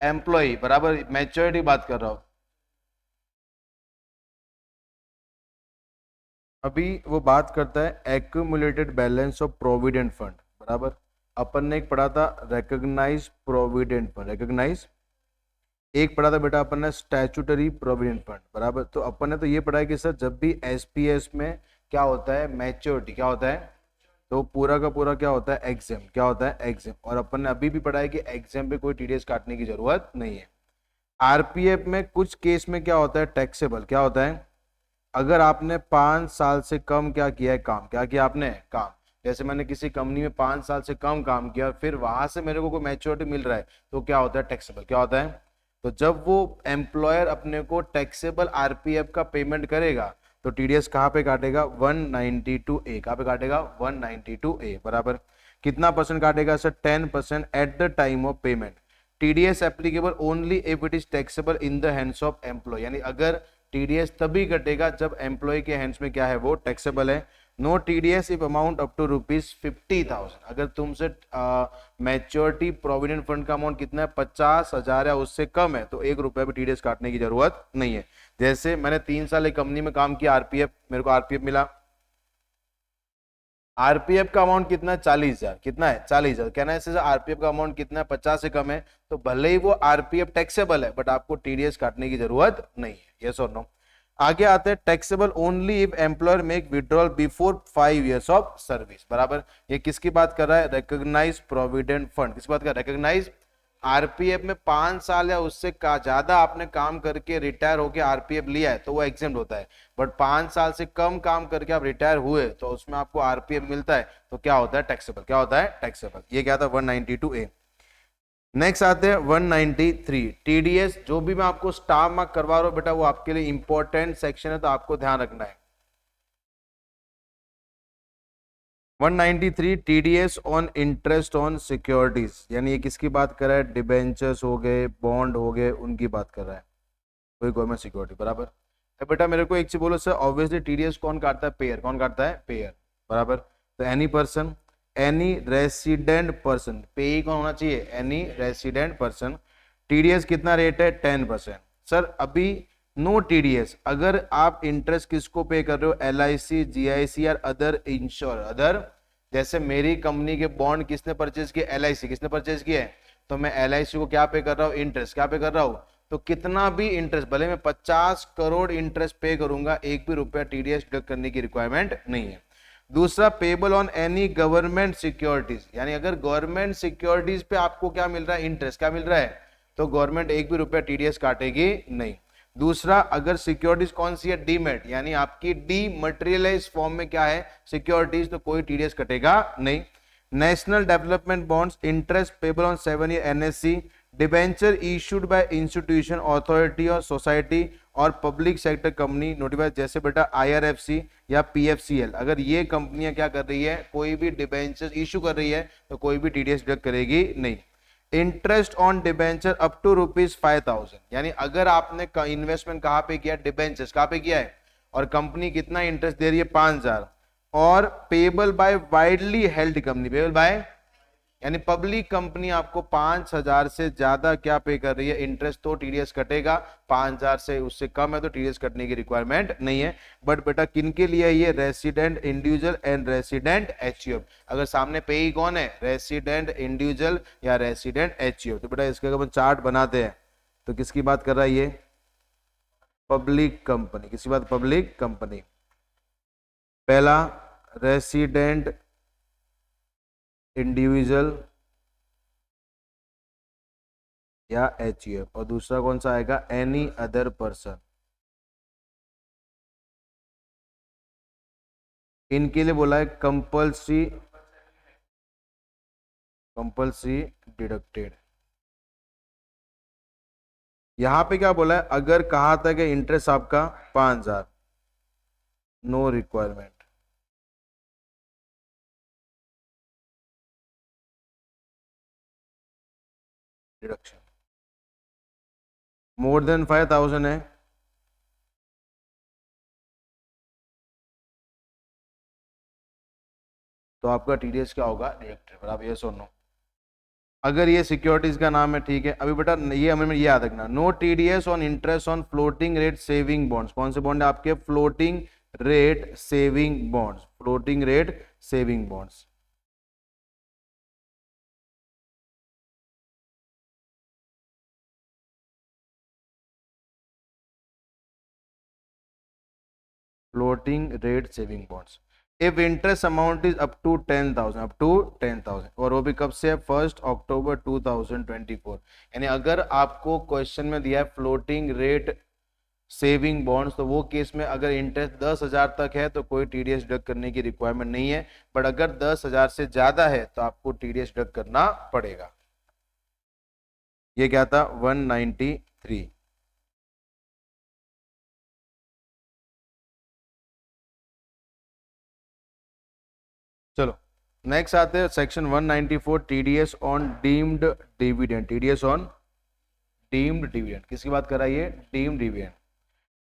एम्प्लॉय बराबर, मैच्योरिटी बात कर रहा हूं अभी, वो बात करता है accumulated balance of provident fund बराबर। अपन ने एक पढ़ा था रिकॉग्नाइज प्रोविडेंट फंड, रिकॉग्नाइज, एक पढ़ा था बेटा अपन ने स्टैट्यूटरी प्रोविडेंट फंड बराबर। तो अपन ने तो ये पढ़ा है कि सर जब भी एसपीएस में क्या होता है, मैच्योरिटी क्या होता है, तो पूरा का पूरा क्या होता है, एग्जाम, क्या होता है, एग्जाम। और अपन ने अभी भी पढ़ा है कि एग्जाम पे कोई टीडीएस काटने की जरूरत नहीं है। आरपीएफ में कुछ केस में क्या होता है, टैक्सेबल, क्या होता है, अगर आपने 5 साल से कम क्या किया है काम, क्या किया आपने काम, जैसे मैंने किसी कंपनी में 5 साल से कम काम किया फिर वहां से मेरे को कोई मैच्योरिटी मिल रहा है तो क्या होता है, टैक्सेबल, क्या होता है। तो जब वो एम्प्लॉयर अपने को टैक्सेबल आरपीएफ का पेमेंट करेगा तो टीडीएस कहाँ पे काटेगा, 192 ए, कहाँ पे काटेगा, 192 ए बराबर। कितना परसेंट काटेगा sir, 10% at the time of payment. TDS applicable only if it is taxable in the hands of employ, यानी अगर टीडीएस तभी कटेगा जब एम्प्लॉय के हैंड्स में क्या है, वो टैक्सेबल है। No TDS if amount up to ₹50,000, अगर तुमसे मैच्योरिटी प्रोविडेंट फंड का अमाउंट कितना है, 50,000 या उससे कम है तो ₹1 भी टीडीएस काटने की जरूरत नहीं है। जैसे मैंने 3 साल एक कंपनी में काम किया, आरपीएफ, मेरे को आरपीएफ मिला, आरपीएफ का अमाउंट कितना है, 40,000, कितना है, 40,000। कहना है आरपीएफ का अमाउंट कितना है, 50 से कम है, तो भले ही वो आरपीएफ टैक्सेबल है बट आपको टीडीएस काटने की जरूरत नहीं है, यस और नो। आगे आते हैं taxable only if employer make withdrawal before 5 years of service बराबर। ये किसकी बात कर रहा है, रिकॉग्नाइज प्रोविडेंट फंड, किसकी बात कर रहा है, रिकॉग्नाइज। आरपीएफ में 5 साल या उससे ज्यादा आपने काम करके रिटायर होकर आरपीएफ लिया है तो वो एग्जेम्प्ट होता है, बट 5 साल से कम काम करके आप रिटायर हुए तो उसमें आपको आरपीएफ मिलता है तो क्या होता है, टैक्सेबल, क्या होता है, टैक्सेबल। ये क्या था, 192 ए। नेक्स्ट आते हैं 193 टीडीएस। जो भी मैं आपको स्टार मार्क करवा रहा हूं बेटा वो आपके लिए इंपॉर्टेंट सेक्शन है तो आपको ध्यान रखना है। 193 TDS on interest on securities, यानी ये किसकी बात कर रहा है, डिबेंचर्स हो गए, बॉन्ड हो गए, उनकी बात कर रहा है, कोई गवर्नमेंट सिक्योरिटी बराबर। तो बेटा मेरे को एक चीज बोलो सर, ऑब्वियसली टीडीएस कौन काटता है, पेयर, कौन काटता है, पेयर बराबर। तो any person, any resident person, पे कौन होना चाहिए, एनी रेसिडेंट पर्सन। टीडीएस कितना रेट है, 10%। सर अभी नो टीडीएस, अगर आप इंटरेस्ट किसको पे कर रहे हो, एलआईसी, जीआईसी या अदर इंश्योर, अदर, जैसे मेरी कंपनी के बॉन्ड किसने परचेज किए, एलआईसी, किसने परचेज किए, तो मैं एलआईसी को क्या पे कर रहा हूँ, इंटरेस्ट, क्या पे कर रहा हूँ। तो कितना भी इंटरेस्ट, भले मैं 50 करोड़ इंटरेस्ट पे करूंगा, एक भी रुपया टीडीएस डिडक्ट करने की रिक्वायरमेंट नहीं है। दूसरा, payable on any government securities, यानी अगर गवर्नमेंट सिक्योरिटीज पे आपको क्या मिल रहा है, इंटरेस्ट, क्या मिल रहा है, तो गवर्नमेंट एक भी रुपया टीडीएस काटेगी नहीं। दूसरा, अगर सिक्योरिटीज कौन सी है, डीमेट, यानी आपकी डीमटेरियलाइज फॉर्म में क्या है, सिक्योरिटीज, तो कोई टीडीएस कटेगा नहीं। National development bonds, interest payable on 7 year NSC, debenture issued by institution, authority और सोसाइटी और पब्लिक सेक्टर कंपनी नोटिफाइड, जैसे बेटा आईआरएफसी या पीएफसीएल, अगर ये कंपनियां क्या कर रही है, कोई भी डिबेंचर इशू कर रही है तो कोई भी टीडीएस डिडक्ट करेगी नहीं। Interest on debenture up to ₹5,000, यानी अगर आपने इन्वेस्टमेंट कहाँ पे किया, डिबेंचर्स कहाँ पे किया है, और कंपनी कितना इंटरेस्ट दे रही है, 5,000, और payable by widely held company, payable by, यानी पब्लिक कंपनी आपको 5,000 से ज्यादा क्या पे कर रही है, इंटरेस्ट, तो टीडीएस कटेगा। 5,000 से उससे कम है तो टीडीएस कटने की रिक्वायरमेंट नहीं है। बट बेटा किन के लिए ये, resident individual and resident HUF, अगर सामने पे ही कौन है, रेसिडेंट इंडिविजुअल या रेसिडेंट एचयूएफ। तो बेटा इसका अगर चार्ट बनाते हैं तो किसकी बात कर रहा है ये, पब्लिक कंपनी, किसी बात पब्लिक कंपनी। पहला रेसिडेंट इंडिविजुअल या एचयूएफ, और दूसरा कौन सा आएगा, एनी अदर पर्सन। इनके लिए बोला है कंपल्सरी, कंपल्सरी डिडक्टेड। यहां पे क्या बोला है, अगर कहा था कि इंटरेस्ट आपका 5,000, no requirement, deduction. More than 5,000 है तो आपका टीडीएस क्या होगा, डिडक्टेड। बराबर, ये सुनो। अगर ये सिक्योरिटीज का नाम है, ठीक है। अभी बेटा ये हमें ये याद रखना, no TDS on interest on floating rate saving bonds. कौन से बॉन्ड है आपके, floating rate saving bonds, floating rate saving bonds. Floating rate saving bonds. If interest amount is up to 10,000, up to 10,000, और वो भी कब से है, 1 अक्टूबर 2024। यानी अगर आपको क्वेश्चन में दिया है फ्लोटिंग रेट सेविंग बॉन्ड्स, तो वो केस में अगर इंटरेस्ट 10,000 तक है तो कोई टीडीएस डिडक्ट करने की रिक्वायरमेंट नहीं है, बट अगर 10,000 से ज्यादा है तो आपको टीडीएस डिडक्ट करना पड़ेगा। ये क्या था, 193। चलो नेक्स्ट आते हैं section 194, TDS on deemed dividend. TDS on deemed dividend, किसकी बात कर रहा है ये, डीम्ड डिविडेंड।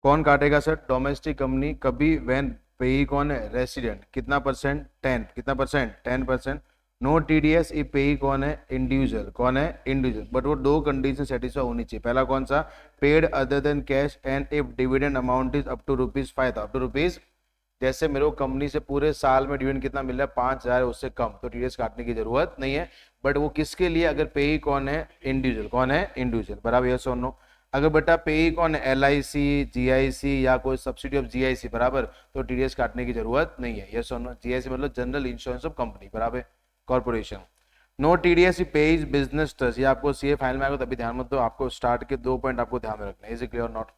कौन काटेगा सर, डोमेस्टिक कंपनी। कभी व्हेन पेई कौन है, रेसिडेंट, कितना परसेंट, 10, कितना परसेंट, 10%। नो टीडीएस ई पेई कौन है, इंडिविजुअल, कौन है, इंडिविजुअल। बट वो दो कंडीशन सेटिस्फाई होनी चाहिए। पहला कौन सा, paid other than cash and if dividend amount is up to ₹5,000, up to rupees, जैसे मेरे को कंपनी से पूरे साल में डिविडेंड कितना मिल रहा है, 5,000, उससे कम, तो टीडीएस काटने की जरूरत नहीं है। बट वो किसके लिए, अगर पेई कौन है, इंडिविजुअल, कौन है, इंडिविजुअल। बराबर, यस और नो। अगर बेटा पेई कौन है, एलआईसी, जीआईसी या कोई सब्सिडी ऑफ जीआईसी, बराबर, तो टीडीएस काटने की जरूरत नहीं है। यस और नो। जीआईसी मतलब जनरल इंश्योरेंस ऑफ कंपनी, बराबर, corporation. No TDS pays business trust, ये आपको सीए फाइल में आएगा तभी ध्यान मत दो, आपको स्टार्ट के 2 पॉइंट आपको ध्यान में रखना है। Is it clear not.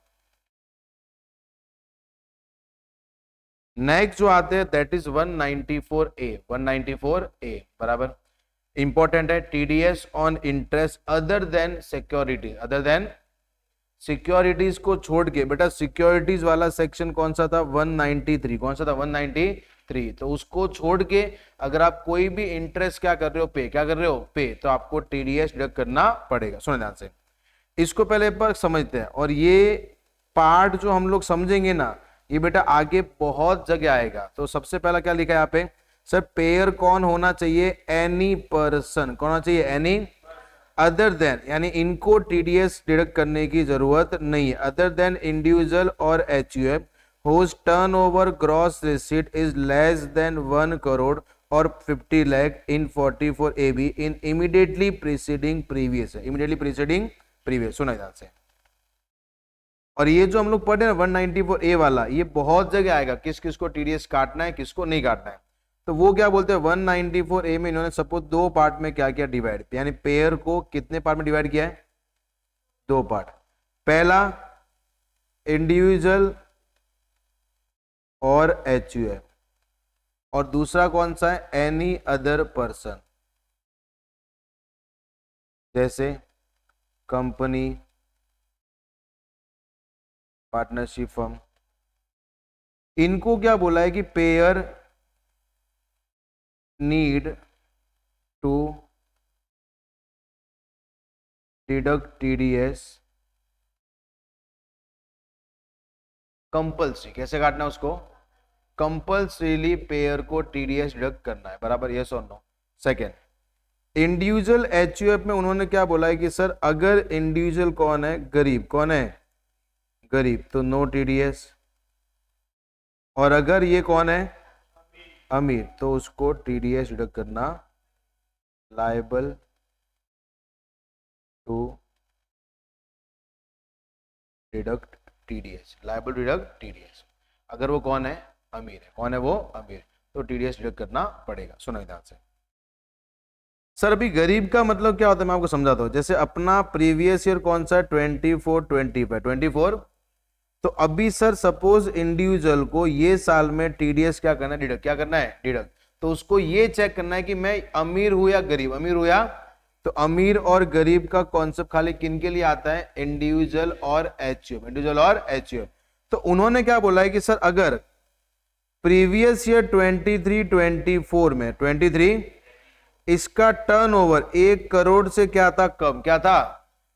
Next जो आते हैं दैट इज 194A, 194A, बराबर, इंपॉर्टेंट है। TDS on interest other than security, other than securities को छोड़ के, बेटा सिक्योरिटीज वाला सेक्शन कौन सा था, 193। कौन सा था, 193। तो उसको छोड़ के अगर आप कोई भी इंटरेस्ट क्या कर रहे हो, पे, क्या कर रहे हो, पे, तो आपको टीडीएस डिडक्ट करना पड़ेगा। सुनो ध्यान से, इसको पहले पर समझते हैं। और ये पार्ट जो हम लोग समझेंगे ना, ये बेटा आगे बहुत जगह आएगा। तो सबसे पहला क्या लिखा है यहाँ पे, सर पेयर कौन होना चाहिए, एनी पर्सन, कौन होना चाहिए, एनी अदर देन, यानी इनको टीडीएस डिडक्ट करने की जरूरत नहीं है, अदर देन इंडिविजुअल और HUF whose turnover gross receipt is less than 1 crore or 50 lakh in 44 AB in immediately preceding previous, immediately preceding previous। सुना ध्यान से। और ये जो हम लोग पढ़े ना 194A वाला, ये बहुत जगह आएगा, किस किस को टीडीएस काटना है, किसको नहीं काटना है। तो वो क्या बोलते हैं, 194A में इन्होंने सपोज 2 पार्ट में क्या किया, डिवाइड, यानी पेयर को कितने पार्ट में डिवाइड किया है, 2 पार्ट। पहला इंडिविजुअल और एचयूएफ, और दूसरा कौन सा है, एनी अदर पर्सन, जैसे कंपनी, पार्टनरशिप फर्म। इनको क्या बोला है कि payer need to deduct TDS compulsory. कैसे काटना है उसको, कंपल्सरीली पेयर को टीडीएस डिडक्ट करना है, बराबर, यस और नो। सेकेंड, इंडिविजुअल एचयूएफ में उन्होंने क्या बोला है कि सर अगर इंडिविजुअल कौन है, गरीब, कौन है, गरीब, तो नो टीडीएस। और अगर ये कौन है, अमीर, तो उसको टीडीएस डिडक्ट करना, liable to deduct TDS, liable to deduct TDS. अगर वो कौन है, अमीर है। कौन है वो, अमीर, तो टीडीएस डिडक्ट करना पड़ेगा। सुनो ध्यान से। सर अभी गरीब का मतलब क्या होता है मैं आपको समझाता हूं। जैसे अपना प्रीवियस ईयर कौन सा है, 24 25 24। तो अभी सर सपोज इंडिविजुअल को ये साल में टीडीएस क्या करना है, डिडक्ट। क्या करना है, डिडक्ट। तो उसको ये चेक करना है कि मैं अमीर हूं या गरीब, अमीर हूं या, तो अमीर और गरीब का कॉन्सेप्ट खाली किन के लिए आता है, इंडिविजुअल और एचयूएफ, इंडिविजुअल और एचयूएफ। तो उन्होंने क्या बोला है कि सर अगर प्रीवियस ईयर 23 24 में 23 इसका टर्नओवर 1 करोड़ से क्या था, कम, क्या था,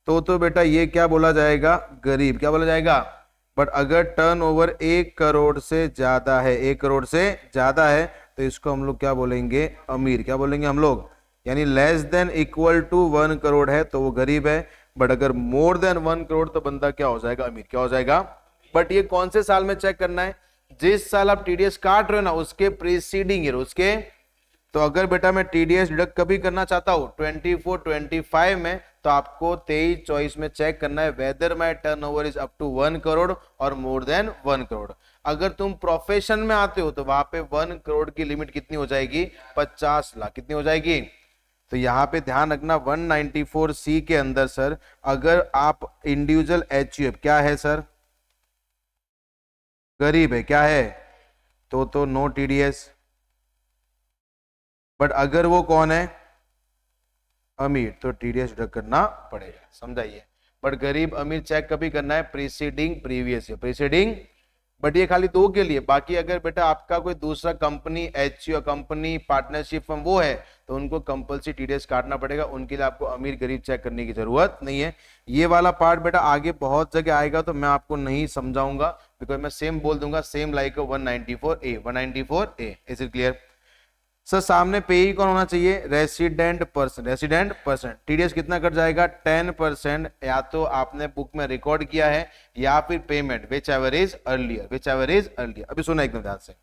तो बेटा ये क्या बोला जाएगा, गरीब। क्या बोला जाएगा। बट अगर टर्नओवर 1 करोड़ से ज्यादा है, 1 करोड़ से ज्यादा है, तो इसको हम लोग क्या बोलेंगे, अमीर। क्या बोलेंगे हम लोग, यानी less than equal to 1 crore है तो वो गरीब है। बट अगर मोर देन 1 करोड़ तो बंदा क्या हो जाएगा, अमीर। क्या हो जाएगा। बट ये कौन से साल में चेक करना है, जिस साल आप टीडीएस काट रहे हो ना उसके प्रीसीडिंग ईयर, उसके। तो अगर बेटा मैं टीडीएस डिडक्ट कभी करना चाहता हूं 24 25 में, तो आपको 23 24 में चेक करना है whether my turnover is up to 1 crore और मोर देन 1 करोड़। अगर तुम प्रोफेशन में आते हो तो वहां पे 1 करोड़ की लिमिट कितनी हो जाएगी, 50 लाख। कितनी हो जाएगी। तो यहां पे ध्यान रखना 194C के अंदर सर अगर आप इंडिविजुअल एचयूएफ क्या है सर, गरीब है, क्या है, तो नो टीडीएस। बट अगर वो कौन है, अमीर, तो टीडीएस डिडक्ट करना पड़ेगा। समझाइए। बट गरीब अमीर चेक कभी करना है preceding previous year, preceding. But ये खाली 2 के लिए। बाकी अगर बेटा आपका कोई दूसरा company HUF company partnership firm वो है तो उनको कंपल्सरी टीडीएस काटना पड़ेगा। उनके लिए आपको अमीर गरीब चेक करने की जरूरत नहीं है। ये वाला पार्ट बेटा आगे बहुत जगह आएगा तो मैं आपको नहीं समझाऊंगा, बिकॉज मैं सेम बोल दूंगा, same like 194A 194A। Is it clear. Sir सामने पेई कौन होना चाहिए, resident person, resident person. TDS कितना कट जाएगा, 10%। या तो आपने बुक में रिकॉर्ड किया है या फिर payment, whichever is earlier, whichever is earlier. अभी सुना एकदम ध्यान से।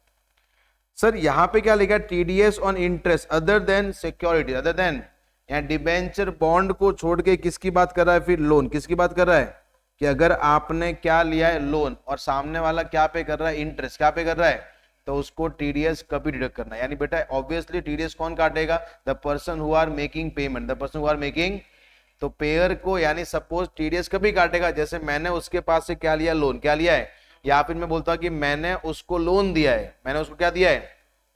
सर यहां पे क्या लिखा है, TDS on interest other than security, other than, यहाँ डिबेंचर बॉन्ड को छोड़ के किसकी बात कर रहा है, फिर लोन। किसकी बात कर रहा है, कि अगर आपने क्या लिया है, लोन, और सामने वाला क्या पे कर रहा है, इंटरेस्ट। क्या पे कर रहा है, तो उसको टीडीएस कभी डिडक्ट करना है। यानी बेटा ऑब्वियसली टीडीएस कौन काटेगा, the person who are making payment, the person who are making. तो पेयर को, यानी सपोज टीडीएस कभी काटेगा, जैसे मैंने उसके पास से क्या लिया, लोन। क्या लिया है, या फिर मैं बोलता हूं कि मैंने उसको लोन दिया है, मैंने उसको क्या दिया है,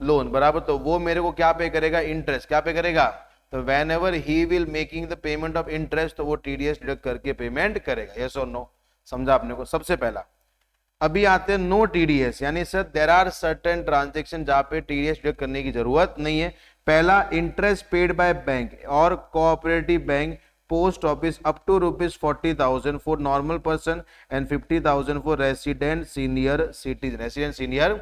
लोन, बराबर। तो वो मेरे को क्या पे करेगा, इंटरेस्ट। क्या पे करेगा, तो whenever he will making the payment of interest, तो वो टीडीएस डिडक्ट करके पेमेंट करेगा। यस और नो, समझा आपने को। सबसे पहला अभी आते हैं नो टीडीएस, यानी sir there are certain transaction जहां पे टीडीएस डिडक्ट करने की जरूरत नहीं है। पहला, इंटरेस्ट पेड बाय बैंक और cooperative bank, post office up to ₹40,000 for normal person and 50,000 for resident senior citizen. Resident senior,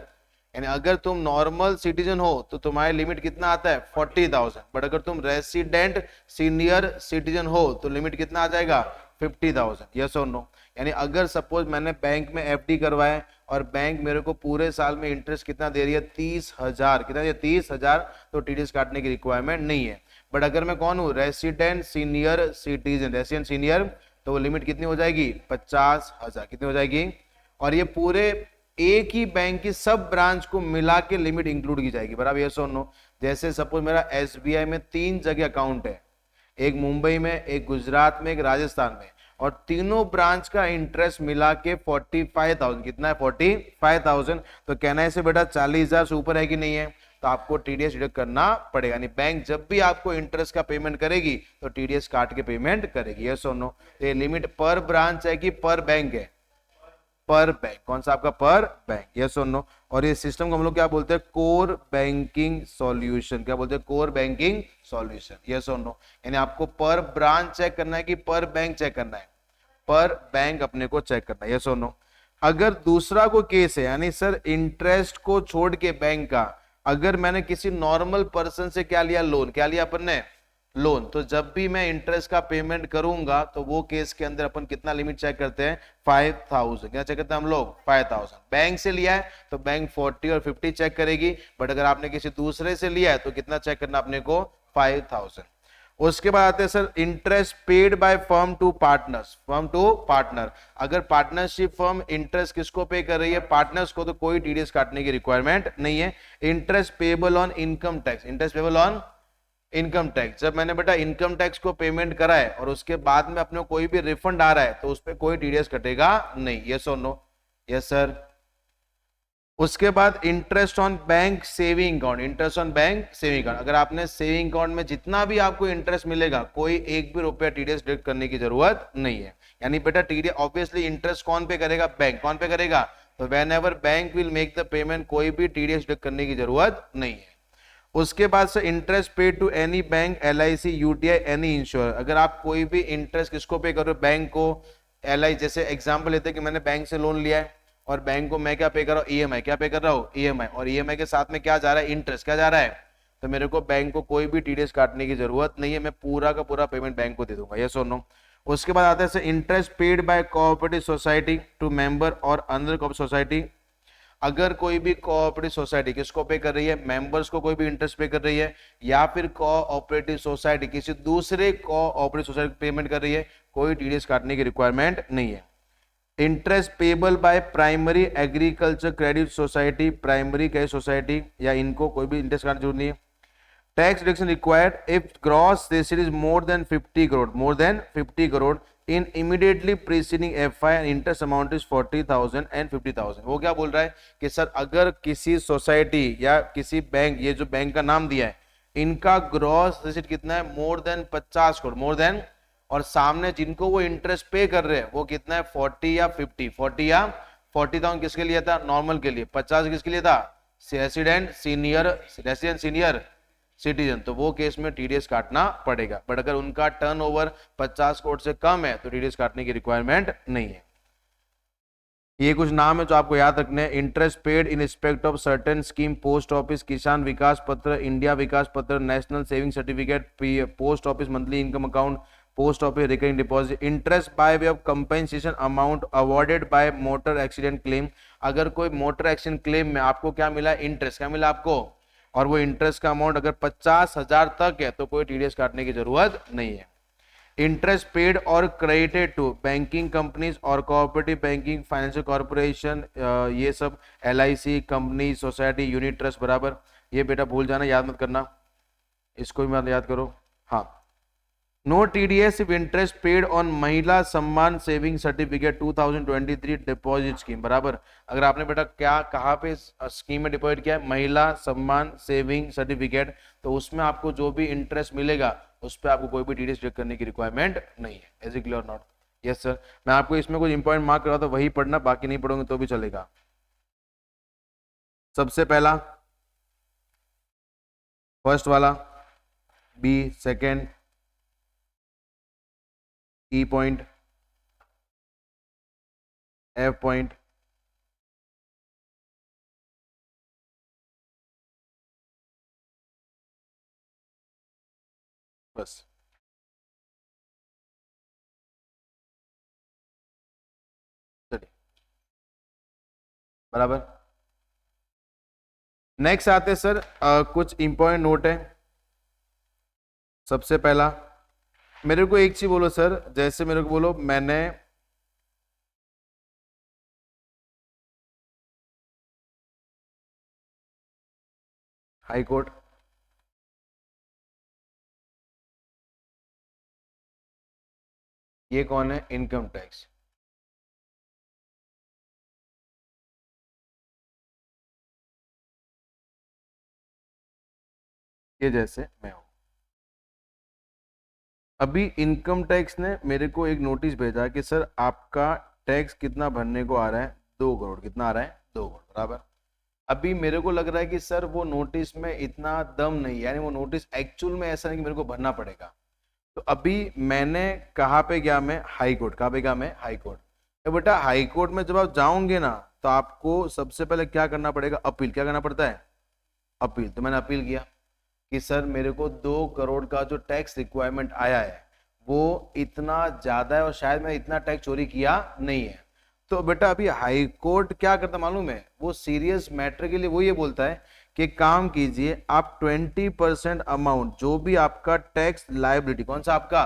यानी अगर तुम नॉर्मल सिटीजन हो तो तुम्हारी लिमिट कितना आता है, 40,000। बट अगर तुम रेसिडेंट सीनियर सिटीजन हो तो लिमिट कितना आ जाएगा, 50,000। यस और नो। यानी अगर सपोज मैंने बैंक में एफडी करवाया और बैंक मेरे को पूरे साल में इंटरेस्ट कितना दे रही है, 30,000, कितना दे, 30,000, तो टीडीएस काटने की रिक्वायरमेंट नहीं है। बट अगर मैं कौन हूँ, resident senior citizen, resident senior, तो वो लिमिट कितनी हो जाएगी, 50,000। कितनी हो जाएगी, और ये पूरे एक ही बैंक की सब ब्रांच को मिला के लिमिट इंक्लूड की जाएगी, बराबर। यस और नो। जैसे सपोज मेरा एसबीआई में 3 जगह अकाउंट है, एक मुंबई में, एक गुजरात में, एक राजस्थान में, और तीनों ब्रांच का इंटरेस्ट मिला के 45,000। कितना है, 45,000। तो कहना है इसे बेटा 40,000 से ऊपर है कि नहीं है, तो आपको टीडीएस डिडक्ट करना पड़ेगा। यानी बैंक जब भी आपको इंटरेस्ट का पेमेंट करेगी तो टीडीएस काट के पेमेंट करेगी। यस और नो। ये लिमिट पर ब्रांच है कि पर बैंक है, पर बैंक। कौन सा आपका, पर बैंक। यस और नो। और ये सिस्टम को हम लोग क्या बोलते हैं, कोर बैंकिंग सॉल्यूशन। क्या बोलते हैं, कोर बैंकिंग सॉल्यूशन। यस और नो। यानी आपको पर ब्रांच चेक करना है कि पर बैंक चेक करना है, पर बैंक अपने को चेक करना है। यस और नो। अगर दूसरा कोई केस है, यानी सर इंटरेस्ट को छोड़ के बैंक का, अगर मैंने किसी नॉर्मल पर्सन से क्या लिया, लोन। क्या लिया अपन ने, लोन। तो जब भी मैं इंटरेस्ट का पेमेंट करूंगा तो वो केस के अंदर अपन कितना लिमिट चेक करते हैं, 5,000। क्या चेक करते हैं हम लोग, 5,000। बैंक से लिया है तो बैंक 40 और 50 चेक करेगी। बट अगर आपने किसी दूसरे से लिया है तो कितना चेक करना अपने को, 5,000। उसके बाद आते हैं sir interest paid by firm to partners, firm to partner. अगर पार्टनरशिप फर्म इंटरेस्ट किसको पे कर रही है, पार्टनर्स को, तो कोई टीडीएस काटने की रिक्वायरमेंट नहीं है। Interest payable on income tax, interest payable on income tax, जब मैंने बेटा इनकम टैक्स को पेमेंट करा है और उसके बाद में अपने कोई भी रिफंड आ रहा है तो उस पर कोई टीडीएस कटेगा नहीं। यस और नो? Yes sir. उसके बाद interest on bank saving account, interest on bank saving account, अगर आपने सेविंग अकाउंट में जितना भी आपको इंटरेस्ट मिलेगा कोई एक भी रुपया टीडीएस डिडक्ट करने की जरूरत नहीं है। यानी बेटा टीडीएस ऑब्वियसली इंटरेस्ट कौन पे करेगा, बैंक। कौन पे करेगा? तो when ever bank will make the payment, कोई भी टीडीएस डिडक्ट करने की जरूरत नहीं है। उसके बाद से interest paid to any bank, LIC, UTI, any insure, अगर आप कोई भी इंटरेस्ट किसको पे कर रहे हो, बैंक को, एलआई, जैसे एग्जांपल लेते हैं कि मैंने बैंक से लोन लिया है और बैंक को मैं क्या पे कर रहा हूँ, ईएमआई, क्या पे कर रहा हूँ, ईएमआई, और ईएमआई के साथ में क्या जा रहा है, इंटरेस्ट, क्या जा रहा है, तो मेरे को बैंक को कोई भी टीडीएस काटने की जरूरत नहीं है, मैं पूरा का पूरा पेमेंट बैंक को दे दूंगा। यस और नो? उसके बाद आता है interest paid by cooperative society to member और अनदर कोऑपरेटिव सोसाइटी, अगर कोई भी कोऑपरेटिव सोसाइटी किसको पे कर रही है, मेंबर्स को कोई भी इंटरेस्ट पे कर रही है, या फिर कोऑपरेटिव सोसाइटी किसी दूसरे कोऑपरेटिव सोसाइटी पेमेंट कर रही है, कोई टीडीएस काटने की रिक्वायरमेंट नहीं है। Interest payable by primary agriculture credit society, primary credit society या इनको कोई भी इंटरेस्ट काटने की जरूरत नहीं है। Tax deduction required if gross receipt is more than 50 crore, more than 50 crore in immediately preceding FI and interest amount is 40,000 and 50,000। वो क्या बोल रहा है कि सर अगर किसी सोसाइटी या किसी बैंक, ये जो बैंक का नाम दिया है, इनका ग्रॉस रेसिड कितना है, मोर देन 50 करोड़, मोर देन, और सामने जिनको वो इंटरेस्ट पे कर रहे हैं वो कितना है, 40 या 50, 40 या 40,000 किसके लिए था, नॉर्मल के लिए, 50 किसके लिए था, रेसिडेंट सीनियर सिटीजन, तो वो केस में टीडीएस काटना पड़ेगा। बट अगर उनका टर्नओवर 50 करोड़ से कम है तो टीडीएस काटने की रिक्वायरमेंट नहीं है। ये कुछ नाम है जो आपको याद रखने हैं। Interest paid in respect of certain scheme, post office किसान विकास पत्र, इंडिया विकास पत्र, national saving certificate, post office monthly income account, post office recurring deposit. Interest by way of compensation amount awarded bye motor accident claim, अगर कोई motor accident claim में आपको क्या मिला, interest, क्या मिला आपको, और वो इंटरेस्ट का अमाउंट अगर 50,000 तक है तो कोई टीडीएस काटने की जरूरत नहीं है। इंटरेस्ट पेड और क्रेडिटेड टू बैंकिंग कंपनीज और कोऑपरेटिव बैंकिंग, फाइनेंशियल कॉर्पोरेशन, ये सब, LIC, company, society, unit trust बराबर, ये बेटा भूल जाना, याद मत करना, इसको भी मत याद करो। हाँ, no TDS if interest paid on Mahila Samman saving certificate 2023 deposit scheme बराबर, अगर आपने बेटा क्या कहाँ पे स्कीम में डिपॉजिट किया है, महिला सम्मान सेविंग सर्टिफिकेट, तो उसमें आपको जो भी इंटरेस्ट मिलेगा उस पर आपको कोई भी टीडीएस चेक करने की रिक्वायरमेंट नहीं है। Is it clear not? Yes sir. मैं आपको इसमें कुछ इंपॉर्टेंट मार्क करा, तो वही पढ़ना, बाकी नहीं पढ़ोगे तो भी चलेगा। सबसे पहला फर्स्ट वाला, B second, E point, F point, बस। बराबर। नेक्स्ट आते सर कुछ इंपॉर्टेंट नोट है। सबसे पहला, मेरे को एक चीज बोलो सर, जैसे मेरे को बोलो मैंने हाई कोर्ट, ये कौन है, इनकम टैक्स, ये जैसे मैं हूं। अभी इनकम टैक्स ने मेरे को एक नोटिस भेजा कि सर आपका टैक्स कितना भरने को आ रहा है, 2 करोड़, कितना आ रहा है, 2 करोड़ बराबर। अभी मेरे को लग रहा है कि सर वो नोटिस में इतना दम नहीं, यानी वो नोटिस एक्चुअल में ऐसा नहीं कि मेरे को भरना पड़ेगा। तो अभी मैंने कहाँ पे गया, मैं हाई कोर्ट, कहाँ पे गया मैं, हाई कोर्ट। तो बेटा हाई कोर्ट में जब आप जाओगे ना तो आपको सबसे पहले क्या करना पड़ेगा, अपील, क्या करना पड़ता है, अपील। तो मैंने अपील किया कि सर मेरे को 2 करोड़ का जो टैक्स रिक्वायरमेंट आया है वो इतना ज्यादा है और शायद मैं इतना टैक्स चोरी किया नहीं है। तो बेटा अभी हाई कोर्ट क्या करता मालूम है, वो सीरियस मैटर के लिए वो ये बोलता है कि काम कीजिए आप 20% अमाउंट जो भी आपका टैक्स लायबिलिटी, कौन सा आपका,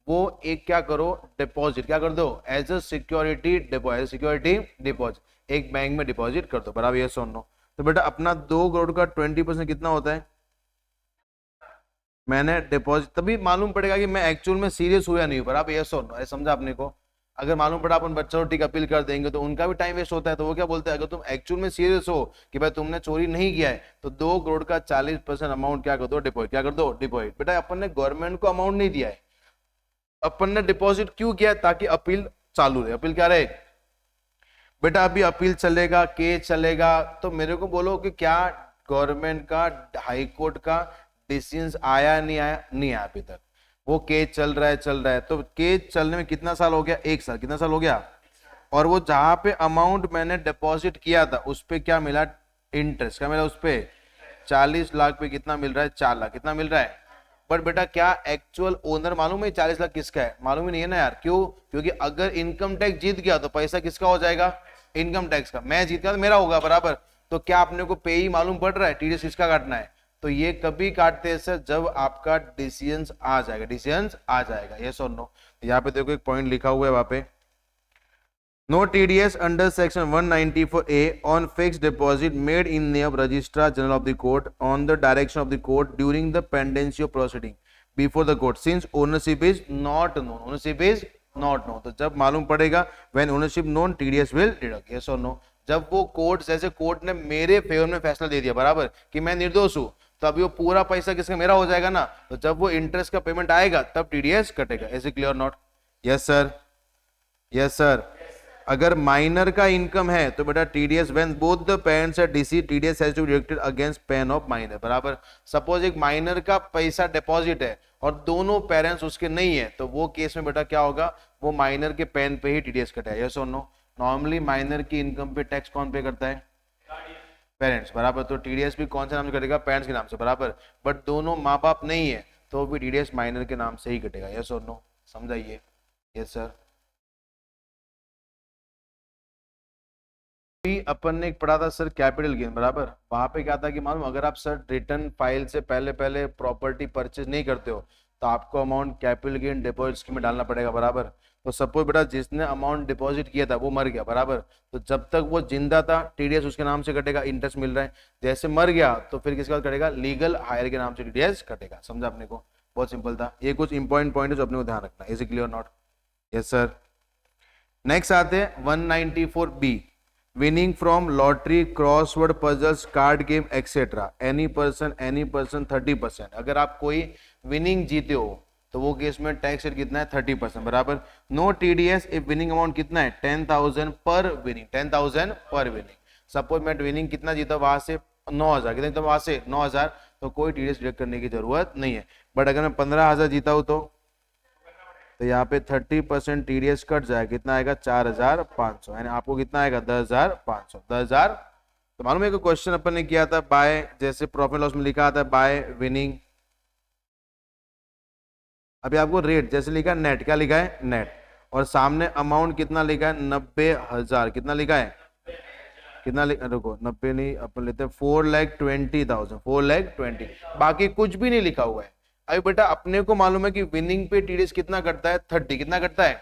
वो एक क्या करो, डिपॉजिट क्या कर दो, as a security deposit, security deposit एक बैंक में डिपॉजिट कर दो, बराबर, ये सुनो। तो बेटा अपना 2 करोड़ का 20% कितना होता है, मैंने डिपॉजिट, तभी मालूम पड़ेगा कि मैं एक्चुअल में सीरियस हुआ नहीं हूं, बराबर, ये सुनो, समझा आपने को। अगर मालूम पड़ा अपन बच्चों ठीक अपील कर देंगे तो उनका भी टाइम वेस्ट होता है, तो वो क्या बोलते हैं, अगर तुम एक्चुअल में सीरियस हो कि भाई तुमने चोरी नहीं किया है तो 2 करोड़ का 40% अमाउंट क्या कर दो, डिपॉजिट, क्या कर दो, डिपॉजिट। बेटा अपन ने गवर्नमेंट को अमाउंट नहीं दिया है, अपन ने डिपॉजिट क्यों किया, ताकि अपील चालू रहे, अपील क्या रहे बेटा, अभी अपील चलेगा, केस चलेगा, तो मेरे को बोलो कि क्या गवर्नमेंट का, हाई कोर्ट का डिसीजन आया, नहीं आया, नहीं आया अभी तक, वो केस चल रहा है, चल रहा है। तो केस चलने में कितना साल हो गया, 1 साल, कितना साल हो गया, और वो जहां पे अमाउंट मैंने डिपॉजिट किया था उस पे क्या मिला, इंटरेस्ट, क्या मिला उस पे, 40 लाख पे कितना मिल रहा है, 4 लाख, कितना मिल रहा है। बट बेटा क्या एक्चुअल ओनर मालूम है 40 लाख किसका है, मालूम ही नहीं है ना यार, क्यों, क्योंकि अगर इनकम टैक्स जीत गया तो पैसा किसका हो जाएगा, इनकम टैक्स का, मैं जीत गया तो मेरा होगा, बराबर। तो क्या अपने को पे ही मालूम पड़ रहा है, टीडीएस किसका काटना है, तो ये कभी काटते हैं सर जब आपका डिसीजन आ जाएगा, डिसीजन आ जाएगा, यस और नो। यहाँ पे देखो एक पॉइंट लिखा हुआ है वहां पे, no TDS under section 194A on fixed deposit made in name of registrar general of the court on the direction of the court during the pendency of proceeding before the court since ownership is not known, ownership is not known। तो जब मालूम पड़ेगा when ownership known TDS will deduct, yes or no। जब वो court, जैसे court ने मेरे favour में फैसला दे दिया, बराबर, कि मैं निर्दोष हूं, तो अभी वो पूरा पैसा किसका, मेरा हो जाएगा ना, तो जब वो इंटरेस्ट का पेमेंट आएगा तब टीडीएस कटेगा। Is it clear not, yes sir, yes sir. अगर माइनर का इनकम है तो बेटा TDS when both the parents are deceased TDS has to be deducted against PAN of minor, बराबर। सपोज एक माइनर का पैसा डिपॉजिट है और दोनों पेरेंट्स उसके नहीं है, तो वो केस में बेटा क्या होगा, वो माइनर के पेन पे ही टीडीएस कटेगा, यस और नो। नॉर्मली माइनर की इनकम पे टैक्स कौन पे करता है, पेरेंट्स, बराबर। तो टीडीएस भी कौन से नाम से कटेगा, पेरेंट्स के नाम से, बराबर। बट दोनों माँ बाप नहीं है तो भी टीडीएस माइनर के नाम से ही कटेगा, यस और नो, समझाइए, यस सर। अपन ने एक पढ़ा था सर कैपिटल गेन, बराबर। वहां पे क्या था कि मालूम, अगर आप सर रिटर्न फाइल से पहले पहले प्रॉपर्टी परचेज नहीं करते हो तो आपको amount capital gain deposit scheme में डालना पड़ेगा, बराबर। तो सपोज बेटा जिसने अमाउंट डिपॉजिट किया था वो मर गया, बराबर, तो जब तक वो जिंदा था टीडीएस उसके नाम से कटेगा, इंटरेस्ट मिल रहा है। जैसे मर गया तो फिर किसके बाद कटेगा, लीगल हायर के नाम से टीडीएस कटेगा, समझा अपने को, बहुत सिंपल था। ये कुछ इंपॉर्टेंट पॉइंट है जो अपने को ध्यान रखना है, is it clear not, yes sir. Next आते हैं 194B, winning from lottery, crossword puzzles, card game etc. any person 30%। अगर आप कोई विनिंग जीते हो तो वो केस में टैक्स रेट कितना है, 30%, बराबर। No TDS if winning amount कितना है, 10,000 पर विनिंग, 10,000 पर विनिंग। सपोज मैं विनिंग कितना जीता, वहां से 9,000, कितना जीता वहां से 9,000, तो कोई टीडीएस डिडक्ट करने की जरूरत नहीं है। बट अगर मैं 15,000 जीता हूं तो यहाँ पे 30% टीडीएस कट जाए, कितना आएगा, 4,500, यानी आपको कितना आएगा, 10,500, 10,000। तो मालूम है कि क्वेश्चन अपन ने किया था बाय, जैसे प्रॉफिट लॉस में लिखा आता है बाय विनिंग, अभी आपको रेट जैसे लिखा है नेट, क्या लिखा है, नेट, और सामने अमाउंट कितना लिखा है, 90,000, कितना लिखा है, कितना रुको 90 नहीं, अपन लेते हैं 4,20,000, 4,20,000, बाकी कुछ भी नहीं लिखा हुआ है। अभी बेटा अपने को मालूम है कि विनिंग पे टीडीएस कितना करता है, 30, कितना करता है,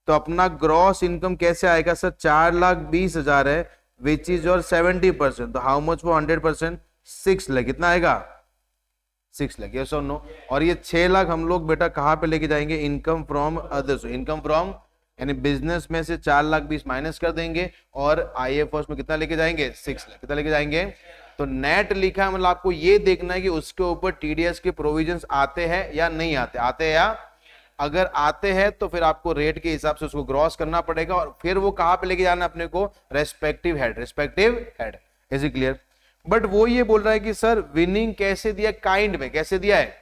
तो अपना ग्रॉस इनकम कैसे आएगा सर, 4,20,000 है विच इज योर 70%, तो हाउ मच फॉर 100%, 6 लाख, कितना आएगा, 6 लाख, यस और नो। और ये 6 लाख हम लोग बेटा कहाँ पे लेके जाएंगे, income from others, income from, यानी बिजनेस में से 4,20,000 माइनस कर देंगे और आईएफएस में कितना लेके जाएंगे, 6 लाख, कितना लेके जाएंगे। तो नेट लिखा है, मतलब आपको ये देखना है कि उसके ऊपर टीडीएस के प्रोविजंस आते हैं या नहीं आते, आते हैं या, अगर आते हैं तो फिर आपको रेट के हिसाब से उसको ग्रॉस करना पड़ेगा और फिर वो कहां पे लेके जाना अपने को, respective head, respective head, is it clear. But वो ये बोल रहा है कि सर विनिंग कैसे दिया, काइंड में, कैसे दिया है,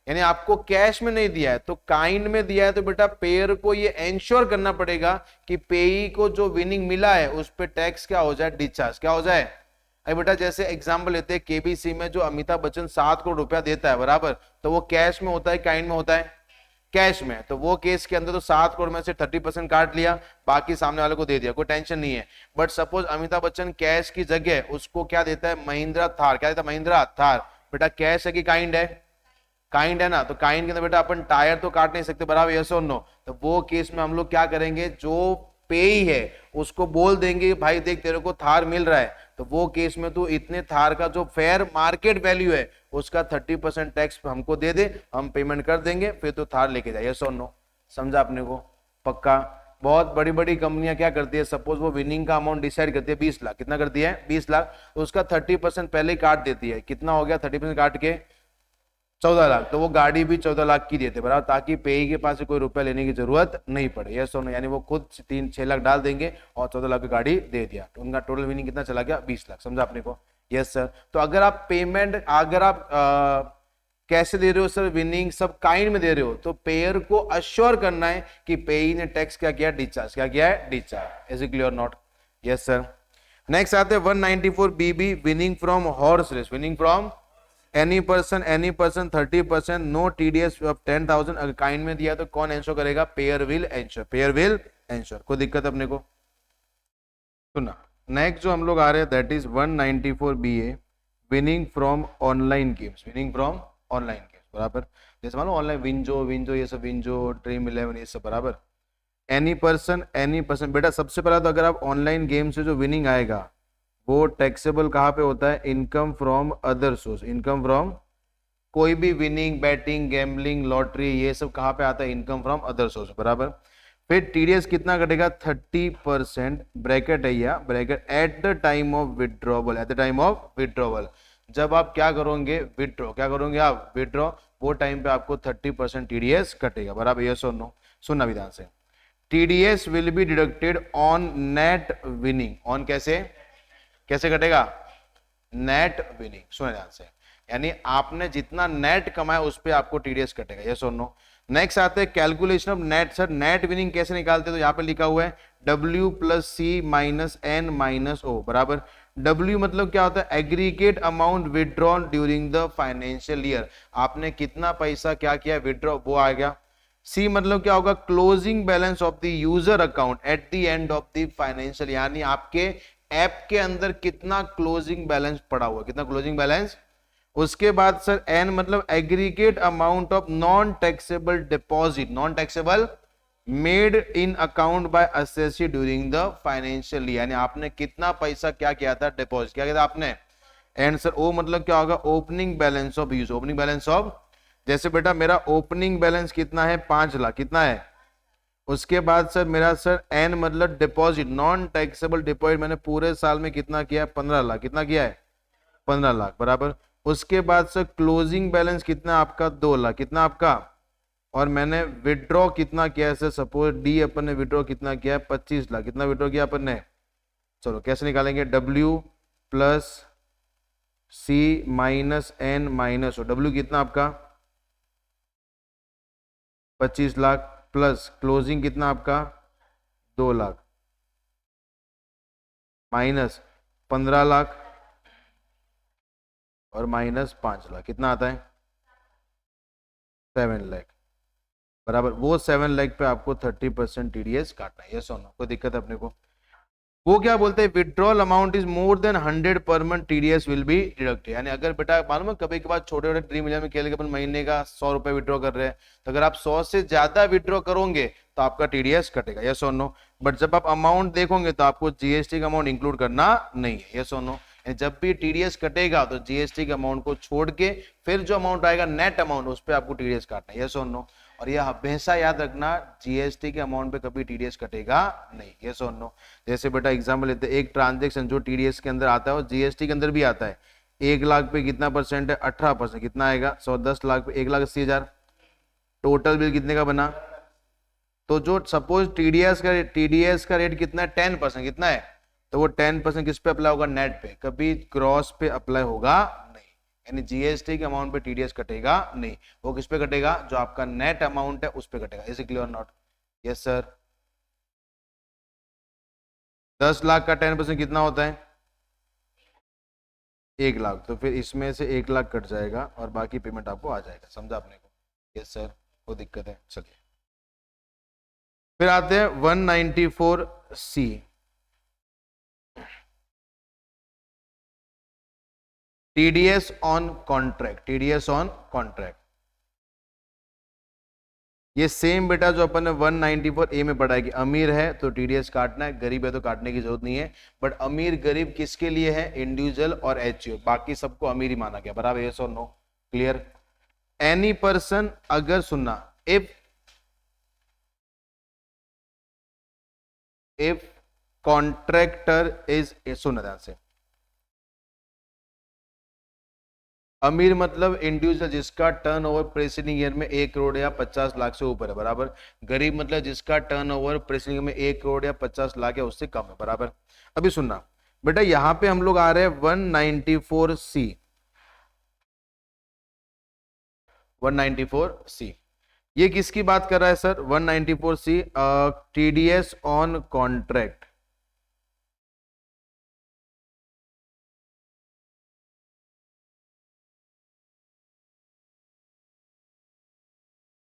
यानी आपको कैश में नहीं दिया है तो काइंड में दिया है, तो बेटा पेयर को ये एंश्योर करना पड़ेगा कि पेई को जो विनिंग मिला है उस पर टैक्स क्या हो जाए, डिस्चार्ज, क्या हो जाए। अरे बेटा जैसे एग्जांपल लेते हैं केबीसी में जो अमिताभ बच्चन 7 करोड़ रुपया देता है, बराबर, तो वो कैश में होता है, काइंड में होता है, कैश में, तो वो केस के अंदर तो 7 करोड़ में से 30% काट लिया, बाकी सामने वाले को दे दिया, कोई टेंशन नहीं है। But suppose Amitabh Bachchan cash की जगह उसको क्या देता है, महिंद्रा थार, क्या देता है, महिंद्रा थार। बेटा कैश है कि काइंड है, काइंड है ना, तो काइंड के अंदर बेटा अपन टायर तो काट नहीं सकते, बराबर, यस और नो। तो वो केस में हम लोग क्या करेंगे, जो पे ही है उसको बोल देंगे भाई देख तेरे को थार मिल रहा है, तो वो केस में तू इतने थार का जो फेयर मार्केट वैल्यू है उसका 30% टैक्स हमको दे दे, हम पेमेंट कर देंगे, फिर तो थार लेके जाए, यस और नो। समझा अपने को, पक्का। बहुत बड़ी बड़ी कंपनियां क्या करती है, सपोज वो विनिंग का अमाउंट डिसाइड करती है 20 लाख, कितना करती है 20 लाख, तो उसका 30% पहले ही काट देती है, कितना हो गया 30% काट के 14 लाख, तो वो गाड़ी भी 14 लाख की देते बराबर, ताकि पेई के पास से कोई रुपया लेने की जरूरत नहीं पड़े, यस और नो। यानी वो खुद 3-6 लाख डाल देंगे और 14 लाख की गाड़ी दे दिया, तो उनका टोटल विनिंग कितना चला गया 20 लाख। समझा आपने को, यस सर। तो अगर आप पेमेंट, अगर आप कैसे दे रहे हो सर, विनिंग सब काइंड में दे रहे हो, तो पेयर को अश्योर करना है कि पेई ने टैक्स क्या किया, डिस्चार्ज, क्या किया है, discharge. Is it clear not, yes sir. Next आते हैं 194 BB, winning from horse race, winning from any person 30%, no TDS of 10,000, अगर काइंड में दिया तो कौन एंश्योर करेगा, payer will ensure, payer will ensure. कोई दिक्कत अपने को, सुना। नेक्स्ट जो हम लोग आ रहे हैं that is 194 BA, winning from online games, winning from online games, बराबर। जैसे मान लो ऑनलाइन विंजो विंजो ये सब, विंजो ड्रीम 11 ये सब, बराबर। एनी पर्सन बेटा सबसे पहला तो अगर आप ऑनलाइन गेम से जो विनिंग आएगा वो टैक्सेबल कहाँ पे होता है, income from other source, income from कोई भी विनिंग, बैटिंग, गैम्बलिंग, लॉटरी, ये सब कहाँ पे आता है, इनकम फ्रॉम अदर सोर्स, बराबर। फिर टीडीएस कितना कटेगा, 30%, ब्रैकेट है या bracket, eight the time of withdrawal, eight the time of withdrawal, जब आप क्या करोगे, विड्रॉ, क्या करोगे आप, विड्रॉ, वो टाइम पे आपको 30% टीडीएस कटेगा, बराबर, यस और नो। सुनना विधान से, TDS will be deducted on net winning, on कैसे, कैसे कटेगा, नेट विनिंग, सुने ध्यान से, यानी आपने जितना नेट कमाया उस पे आपको टीडीएस कटेगा, यस और नो। नेक्स्ट आते हैं calculation of net, sir net winning कैसे निकालते, तो यहां पे लिखा हुआ है W + C - N - O, बराबर। W मतलब क्या होता है, aggregate amount withdrawn during the financial year, आपने कितना पैसा क्या किया विड्रॉ, वो आ गया। C मतलब क्या होगा, closing balance of the user account at the end of the financial, यानी आपके ऐप के अंदर कितना क्लोजिंग बैलेंस पड़ा हुआ, कितना क्लोजिंग बैलेंस। उसके बाद सर एन मतलब aggregate amount of non taxable deposit, non taxable made in account by assessee during the financial year, यानी आपने कितना पैसा क्या किया था, डिपॉजिट क्या किया था आपने। एंड सर ओ मतलब क्या होगा, opening balance of use, opening balance of, जैसे बेटा मेरा ओपनिंग बैलेंस कितना है 5 लाख, कितना है। उसके बाद सर मेरा सर एन मतलब डिपॉजिट, नॉन टैक्सेबल डिपॉजिट, मैंने पूरे साल में कितना किया है 15 लाख, कितना किया है 15 लाख, बराबर। उसके बाद सर क्लोजिंग बैलेंस कितना आपका 2 लाख, कितना आपका, और मैंने विड्रॉ कितना किया है, सर सपोज डी अपन ने विड्रॉ कितना किया है 25 लाख, कितना विड्रॉ किया अपन ने। चलो कैसे निकालेंगे, W + C - N - O, W कितना आपका 25 लाख, प्लस क्लोजिंग कितना आपका 2 लाख, माइनस 15 लाख और माइनस 5 लाख, कितना आता है 7 लाख, बराबर। वो 7 लाख पे आपको 30% टीडीएस काटना है, यस और नो, कोई दिक्कत है अपने को। वो क्या बोलते हैं, withdrawal amount is more then 100 per month TDS will be deducted, यानी अगर बेटा मालूम है कभी कभार छोटे छोटे ड्रीम इलेवन में खेल के अपन महीने का 100 रुपए विड्रॉ कर रहे हैं, तो अगर आप 100 से ज्यादा विड्रॉ करोगे तो आपका टीडीएस कटेगा, यस और नो। बट जब आप अमाउंट देखोगे तो आपको जीएसटी का अमाउंट इंक्लूड करना नहीं है, यस और नो। जब भी टीडीएस कटेगा तो जीएसटी के अमाउंट को छोड़ के फिर जो अमाउंट आएगा नेट अमाउंट, उस पर आपको टीडीएस काटना है, यस और नो। और यह हमेशा याद रखना, जीएसटी के अमाउंट पे कभी टीडीएस कटेगा नहीं, यस और नो। जैसे बेटा एग्जांपल लेते हैं, एक ट्रांजैक्शन जो टीडीएस के अंदर आता है वो जीएसटी के अंदर भी आता है। 1 लाख पे कितना परसेंट है, 18%, कितना आएगा 110 लाख पे 1,80,000, टोटल बिल कितने का बना। तो जो सपोज टीडीएस का रेट कितना है 10%, कितना है, तो वो 10% किस पे अप्लाई होगा, नेट पे, कभी क्रॉस पे अप्लाई होगा नहीं, यानी जीएसटी के अमाउंट पे टीडीएस कटेगा नहीं, वो किस पे कटेगा, जो आपका नेट अमाउंट है उस पे कटेगा। Is it clear not, yes sir. 10 lakh का 10% कितना होता है 1 लाख, तो फिर इसमें से 1 लाख कट जाएगा और बाकी पेमेंट आपको आ जाएगा, समझा आपने को, यस सर। वो दिक्कत है। चलिए फिर आते हैं 194C। TDS on contract, TDS on contract. ये सेम बेटा जो अपन ने 194A में पढ़ा है कि अमीर है तो टीडीएस काटना है, गरीब है तो काटने की जरूरत नहीं है। बट अमीर गरीब किसके लिए है? इंडिविजुअल और एचयूएफ, बाकी सबको अमीर ही माना गया। बराबर, यस और नो? क्लियर? एनी पर्सन, अगर सुनना, इफ कॉन्ट्रैक्टर इज, सुनना ध्यान से, अमीर मतलब इंडिविजुअल जिसका टर्नओवर प्रेसिडिंग ईयर में 1 करोड़ या 50 लाख से ऊपर है। बराबर। गरीब मतलब जिसका टर्नओवर प्रेसिडिंग ईयर में 1 करोड़ या 50 लाख या उससे कम है। बराबर। अभी सुनना बेटा, यहां पे हम लोग आ रहे हैं 194C। 194C ये किसकी बात कर रहा है sir? 194C TDS on contract.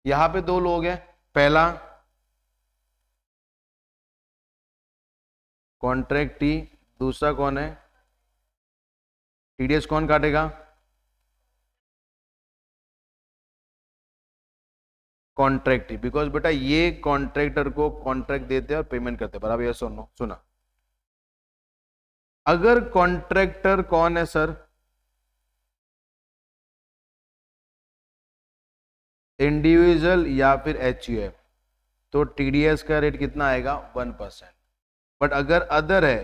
यहां पे दो लोग हैं, पहला कॉन्ट्रैक्टी, दूसरा कौन है? टीडीएस कौन काटेगा? कॉन्ट्रैक्टी, बिकॉज बेटा ये कॉन्ट्रैक्टर को कॉन्ट्रैक्ट देते हैं और पेमेंट करते हैं। बराबर, यस और नो? सुना, अगर कॉन्ट्रैक्टर कौन है सर? इंडिविजुअल या फिर एचयूएफ, तो टीडीएस का रेट कितना आएगा? 1%। बट अगर अदर है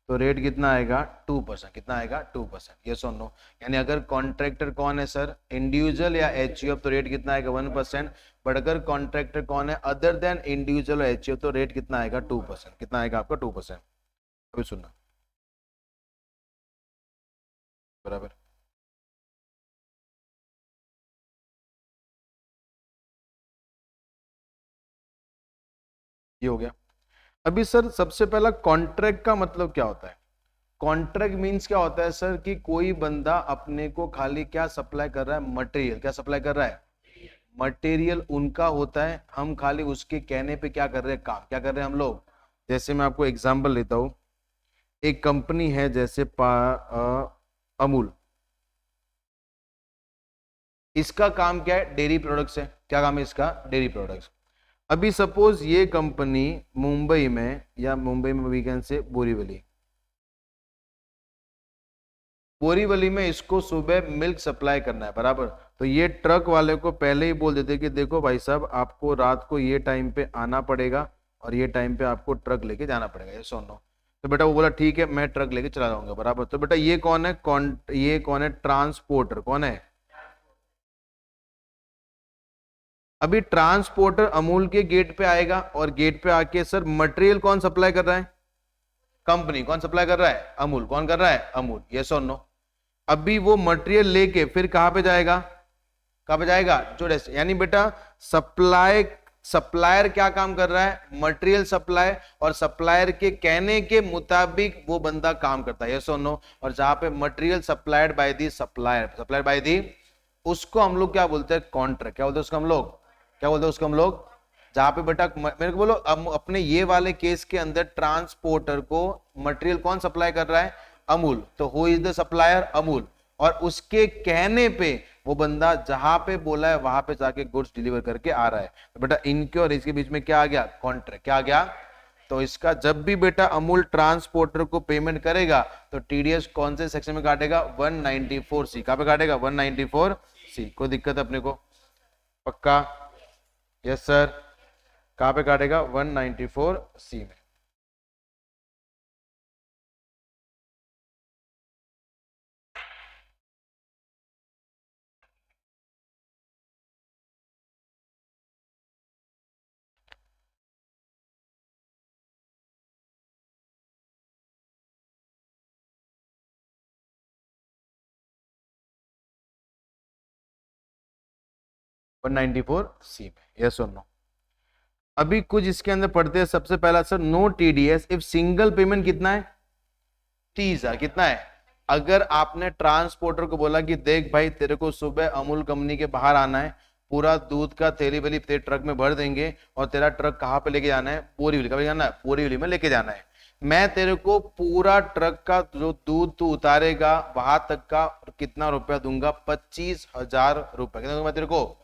तो रेट कितना आएगा? 2%। कितना आएगा? 2%। यस और नो? यानी अगर कॉन्ट्रैक्टर कौन है सर? इंडिविजुअल या एचयूएफ, तो रेट कितना आएगा? 1%। बट अगर कॉन्ट्रैक्टर कौन है अदर देन इंडिविजुअल और एचयूएफ, तो रेट कितना आएगा? 2%। कितना आएगा आपका? 2%। अभी सुनना, बराबर। ये हो गया। अभी सर सबसे पहला कॉन्ट्रैक्ट का मतलब क्या होता है? कॉन्ट्रैक्ट मींस क्या होता है सर? कि कोई बंदा अपने को खाली क्या सप्लाई कर रहा है? मटेरियल। क्या सप्लाई कर रहा है? मटेरियल उनका होता है, हम खाली उसके कहने पे क्या कर रहे हैं? काम। क्या कर रहे हैं हम लोग? जैसे मैं आपको एग्जांपल लेता हूं, एक कंपनी है जैसे अमूल, इसका काम क्या है? डेयरी प्रोडक्ट्स है। क्या काम है इसका? Dairy products. अभी सपोज ये कंपनी मुंबई में, या मुंबई में वीकेंड से बोरीवली, बोरीवली में इसको सुबह मिल्क सप्लाई करना है। बराबर। तो ये ट्रक वाले को पहले ही बोल देते कि देखो भाई साहब, आपको रात को ये टाइम पे आना पड़ेगा और ये टाइम पे आपको ट्रक लेके जाना पड़ेगा। ये सुनो। तो बेटा वो बोला ठीक है, मैं ट्रक लेके चला जाऊंगा। बराबर। तो बेटा ये कौन है? ये कौन है? ट्रांसपोर्टर। कौन है? अभी ट्रांसपोर्टर अमूल के गेट पे आएगा और गेट पे आके सर मटेरियल कौन सप्लाई कर रहा है? कंपनी। कौन सप्लाई कर रहा है? अमूल। कौन कर रहा है? अमूल। यस और नो? अभी वो मटेरियल लेके फिर कहां पे जाएगा? कहां पे जाएगा? जो यानी बेटा सप्लायर क्या काम कर रहा है? मटेरियल सप्लाई, और सप्लायर के कहने के मुताबिक वो बंदा काम करता है। यस और नो? और जहां पे material supplied by the supplier, उसको हम लोग क्या बोलते हैं? कॉन्ट्रैक्ट। क्या बोलते हैं उसको हम लोग? क्या बोलते हैं उसको हम लोग? जहां पे बेटा मेरे को बोलो, अपने ये वाले केस के अंदर ट्रांसपोर्टर को मटेरियल कौन सप्लाई कर रहा है? अमूल। तो who is the supplier? Amul. और उसके कहने पे वो बंदा जहां पे बोला है वहां पे जाके गुड्स डिलीवर करके आ रहा है। तो बेटा इनके और इसके बीच में क्या आ गया? कॉन्ट्रैक्ट। क्या आ गया? तो इसका जब भी बेटा अमूल ट्रांसपोर्टर को पेमेंट करेगा तो टीडीएस कौन से सेक्शन में काटेगा? 194C। कहां पे काटेगा? 194C। कोई दिक्कत है अपने को? पक्का? Yes sir. कहां पे काटेगा? 194C में। वन 194C में। यस और नो? अभी कुछ इसके अंदर पढ़ते हैं। सबसे पहला sir, no TDS if single payment कितना है? 30,000। कितना है? अगर आपने ट्रांसपोर्टर को बोला कि देख भाई तेरे को सुबह अमूल कंपनी के बाहर आना है, पूरा दूध का थैली वैली तेरे ट्रक में भर देंगे और तेरा ट्रक कहाँ पे लेके जाना है, बोरीवली। कहाँ जाना है, बोरीवली में लेके जाना है। मैं तेरे को पूरा ट्रक का जो दूध तू उतारेगा वहां तक का कितना रुपया दूंगा, 25,000 रुपया। कितना दूंगा मैं तेरे को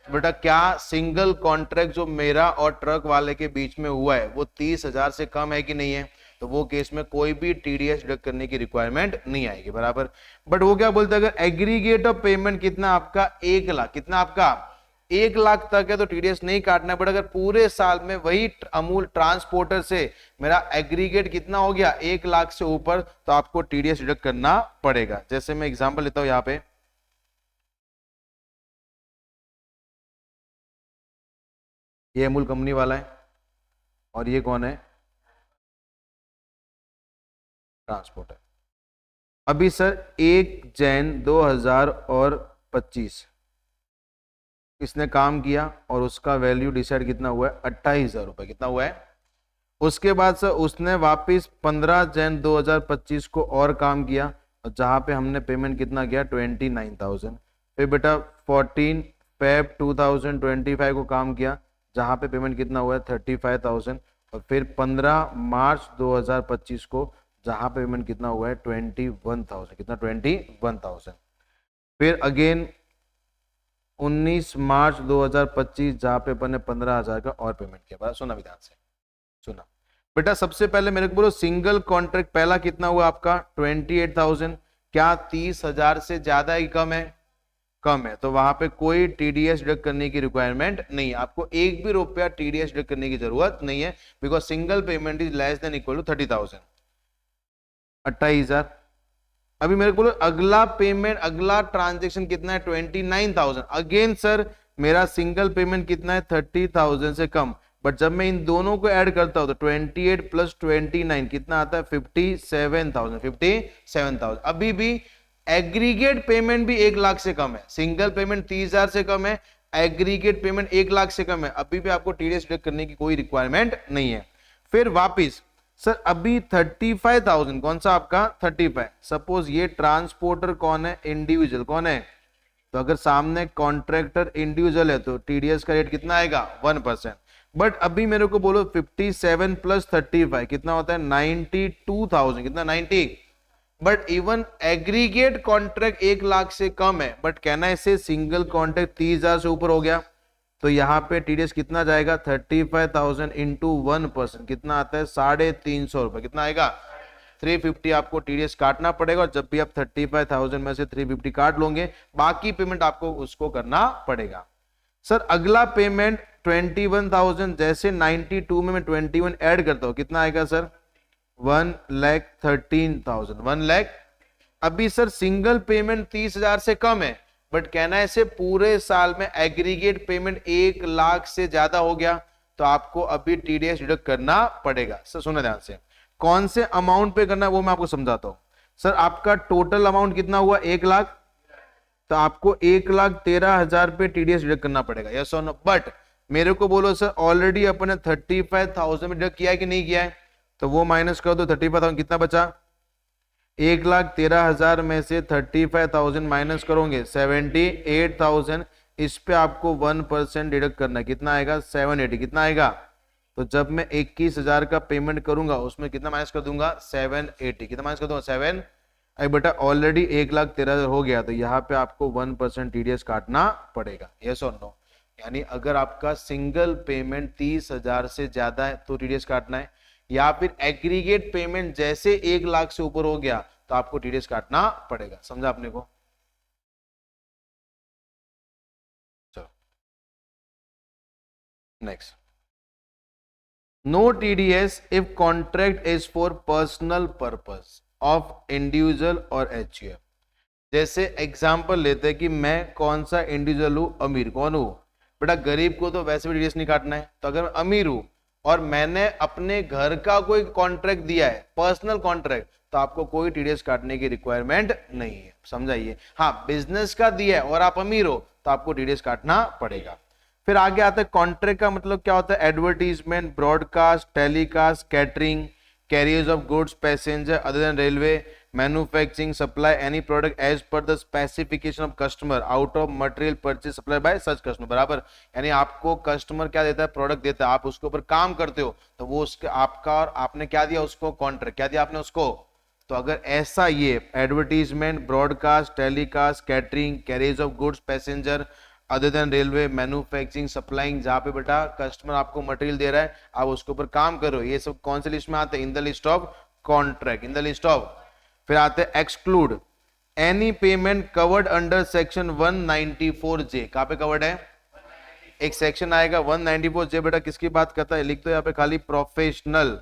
बेटा? क्या सिंगल कॉन्ट्रैक्ट जो मेरा और ट्रक वाले के बीच में हुआ है वो 30,000 से कम है कि नहीं है? तो वो केस में कोई भी टीडीएस डिडक्ट करने की रिक्वायरमेंट नहीं आएगी, बराबर। बट वो क्या बोलते हैं, अगर एग्रीगेट ऑफ पेमेंट कितना आपका 1 लाख, कितना आपका 1 लाख तक है तो टीडीएस नहीं काटना है। बट अगर पूरे साल में वही अमूल ट्रांसपोर्टर से मेरा एग्रीगेट कितना हो गया 1 लाख से ऊपर, तो आपको टीडीएस डिडक्ट करना पड़ेगा। जैसे मैं एग्जांपल लेता हूं यहां पे, ये अमूल कंपनी वाला है और ये कौन है, ट्रांसपोर्टर। अभी सर 1 जैन 2025 इसने काम किया और उसका वैल्यू डिसाइड कितना हुआ है, 28,000 रुपए। कितना हुआ है? उसके बाद सर उसने वापस 15 जैन 2025 को और काम किया, जहां पे हमने पेमेंट कितना किया, 29,000। फिर बेटा 14 फेब 2025 को काम किया, जहां पे पेमेंट कितना हुआ है, 35,000। और फिर 15 मार्च 2025 को, जहां पे पेमेंट कितना हुआ है, 21,000। कितना, 21,000। फिर अगेन 19 मार्च 2025, जहां पे अपन ने 15,000 का और पेमेंट किया। सुना विधान से, सुना बेटा। सबसे पहले मेरे को बोलो सिंगल कॉन्ट्रैक्ट पहला कितना हुआ आपका, 28,000। क्या 30,000 से ज्यादा ही कम है? कम है, तो वहां पे कोई टीडीएस डिडक्ट करने की रिक्वायरमेंट नहीं है। आपको एक भी रुपया टीडीएस डिडक्ट करने की जरूरत नहीं है, because single payment is less than equal to 30,000, 28,000। अभी मेरे को अगला पेमेंट, अगला ट्रांजेक्शन कितना है, 29,000। अगेन सर मेरा सिंगल पेमेंट कितना है, 30,000 से कम। बट जब मैं इन दोनों को ऐड करता हूं तो 28 प्लस 29 कितना आता है, 57,000। 57,000। अभी भी एग्रीगेट पेमेंट भी 1 लाख से कम है। सिंगल पेमेंट 30,000 से कम है, एग्रीगेट पेमेंट 1 लाख से कम है। अभी भी आपको टीडीएस डिडक्ट करने की कोई रिक्वायरमेंट नहीं है। फिर वापिस सर अभी 35,000, कौन सा आपका 35। सपोज ये ट्रांसपोर्टर कौन है, इंडिविजुअल कौन है, तो अगर सामने कॉन्ट्रैक्टर इंडिविजुअल है तो टीडीएस का रेट कितना आएगा, 1%। बट अभी मेरे को बोलो 57 प्लस 35 कितना होता है, 92,000। कितना, 90। But even aggregate contract 1 lakh से कम है, बट कहना है इसे सिंगल कॉन्ट्रैक्ट 30,000 से ऊपर हो गया, तो यहाँ पे टीडीएस कितना जाएगा, 35,000 इंटू 1%, कितना आता है, 350 रुपए। कितना आएगा, 350 आपको टीडीएस काटना पड़ेगा। और जब भी आप 35,000 में से 350 काट लोगे, बाकी पेमेंट आपको उसको करना पड़ेगा। सर अगला पेमेंट 21,000, जैसे 92 में मैं 21 ऐड करता हूं, कितना आएगा सर, 1,13,000। 1 लाख। अभी सर सिंगल पेमेंट 30,000 से कम है, बट कहना है इसे पूरे साल में एग्रीगेट पेमेंट 1 लाख से ज्यादा हो गया, तो आपको अभी टीडीएस डिडक्ट करना पड़ेगा। सर सुना ध्यान से, कौन से अमाउंट पे करना है वो मैं आपको समझाता हूं। सर आपका टोटल अमाउंट कितना हुआ, 1 लाख, तो आपको 1,13,000 पे टीडीएस डिडक्ट करना पड़ेगा, यस और नो। बट मेरे को बोलो सर ऑलरेडी अपने 35,000 में डिडक्ट किया है कि नहीं किया है, तो वो माइनस कर दो। 35,000 कितना बचा, 1,13,000 में से 35,000 माइनस करोगे 78,000। इस पे आपको 1% डिडक्ट करना है, कितना आएगा, 780। कितना आएगा, तो जब मैं 21,000 का पेमेंट करूंगा उसमें कितना माइनस कर दूंगा, 780। कितना माइनस कर दूंगा, 7। अरे बेटा ऑलरेडी 1,13,000 हो गया, तो यहाँ पे आपको 1% टीडीएस काटना पड़ेगा, यस और नो। यानी अगर आपका सिंगल पेमेंट 30,000 से ज्यादा है तो टीडीएस काटना है, या फिर एग्रीगेट पेमेंट जैसे 1 लाख से ऊपर हो गया तो आपको टीडीएस काटना पड़ेगा। समझा आपने को? चलो next, no TDS if contract is for personal purpose of individual और एचयूएफ। जैसे एग्जांपल लेते हैं कि मैं कौन सा इंडिविजुअल हूं, अमीर। कौन हूं बेटा, गरीब को तो वैसे भी टीडीएस नहीं काटना है। तो अगर मैं अमीर हूं और मैंने अपने घर का कोई कॉन्ट्रैक्ट दिया है, पर्सनल कॉन्ट्रैक्ट, तो आपको कोई टीडीएस काटने की रिक्वायरमेंट नहीं है। समझाइए, हाँ बिजनेस का दिया है और आप अमीर हो तो आपको टीडीएस काटना पड़ेगा। फिर आगे आता है कॉन्ट्रैक्ट का मतलब क्या होता है, advertisement, broadcast, telecast, catering, carriers of goods, passenger other than railway, manufacturing supply any product as per the specification of customer out of material purchase supply by such customer, बराबर। यानी आपको कस्टमर क्या देता है, प्रोडक्ट देता है, आप उसके ऊपर काम करते हो, तो वो उसके आपका, और आपने क्या दिया उसको, कॉन्ट्रैक्ट क्या दिया आपने उसको। तो अगर ऐसा ये advertisement, broadcast, telecast, catering, carriage of goods, passenger other than railway, manufacturing, supplying, जहां पे बेटा कस्टमर आपको मटेरियल दे रहा है, आप उसके ऊपर काम कर रहे हो, ये सब कौन से लिस्ट में आते हैं, in the list of contract, in the list of. फिर आते हैं exclude any payment covered under section 194J। कहां पे कवर्ड है, एक सेक्शन आएगा 194J, बेटा किसकी बात करता है, लिख दो यहाँ पे खाली प्रोफेशनल,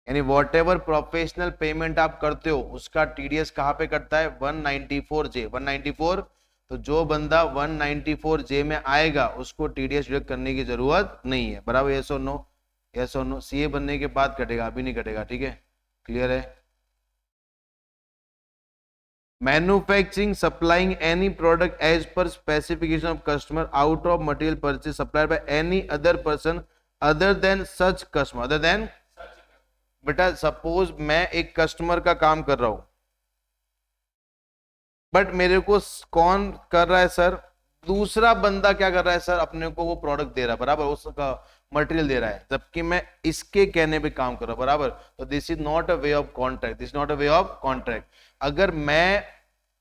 यानी वॉट एवर प्रोफेशनल पेमेंट आप करते हो उसका टीडीएस कहां पे कटता है, 194J, 194। तो जो बंदा 194J में आएगा उसको टीडीएस डिडक्ट करने की जरूरत नहीं है, बराबर। यस और नो, यस और नो। सीए बनने के बाद कटेगा, अभी नहीं कटेगा, ठीक है, क्लियर है। Manufacturing supplying any product as per specification of customer out of material purchase supplied by any other person other than such customer, other than. बेटा सपोज मैं एक कस्टमर का काम कर रहा हूं, बट मेरे को कौन कर रहा है सर, दूसरा बंदा क्या कर रहा है सर, अपने को वो प्रोडक्ट दे रहा है, बराबर, उसका मटेरियल दे रहा है, जबकि मैं इसके कहने पे काम कर रहा हूं, बराबर। तो this is not a way of contract, this is not a way of contract. अगर मैं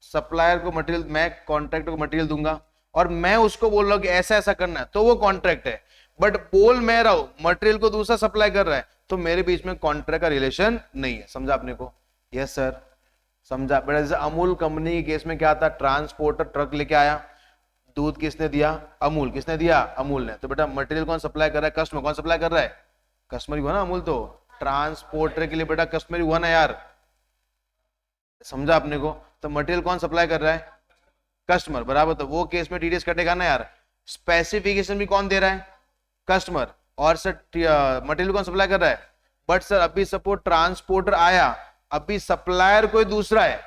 सप्लायर को मटेरियल, मैं कॉन्ट्रैक्टर को मटेरियल दूंगा और मैं उसको बोल रहा हूं कि ऐसा ऐसा करना है, तो वो कॉन्ट्रैक्ट है। बट बोल मैं रहा हूं, मटेरियल को दूसरा सप्लाई कर रहा है, तो मेरे बीच में कॉन्ट्रैक्ट का रिलेशन नहीं है। समझा आपने को, यस सर, समझा बेटा। जैसे अमूल कंपनी के केस में क्या था, ट्रांसपोर्टर ट्रक लेके आया, दूध किसने दिया, अमूल, किसने दिया, अमूल ने। तो बेटा मटेरियल कौन सप्लाई कर रहा है, कस्टमर। कौन सप्लाई कर रहा है, कस्टमर ही हुआ ना, अमूल तो ट्रांसपोर्टर के लिए बेटा कस्टमर ही हुआ ना यार, समझा आपने को। तो मटेरियल कौन सप्लाई कर रहा है, कस्टमर, बराबर। तो वो केस में टीडीएस कटेगा ना यार। स्पेसिफिकेशन भी कौन दे रहा है, कस्टमर, और सर मटेरियल कौन सप्लाई कर रहा है। बट सर अभी सपोज ट्रांसपोर्टर आया, अभी सप्लायर कोई दूसरा है,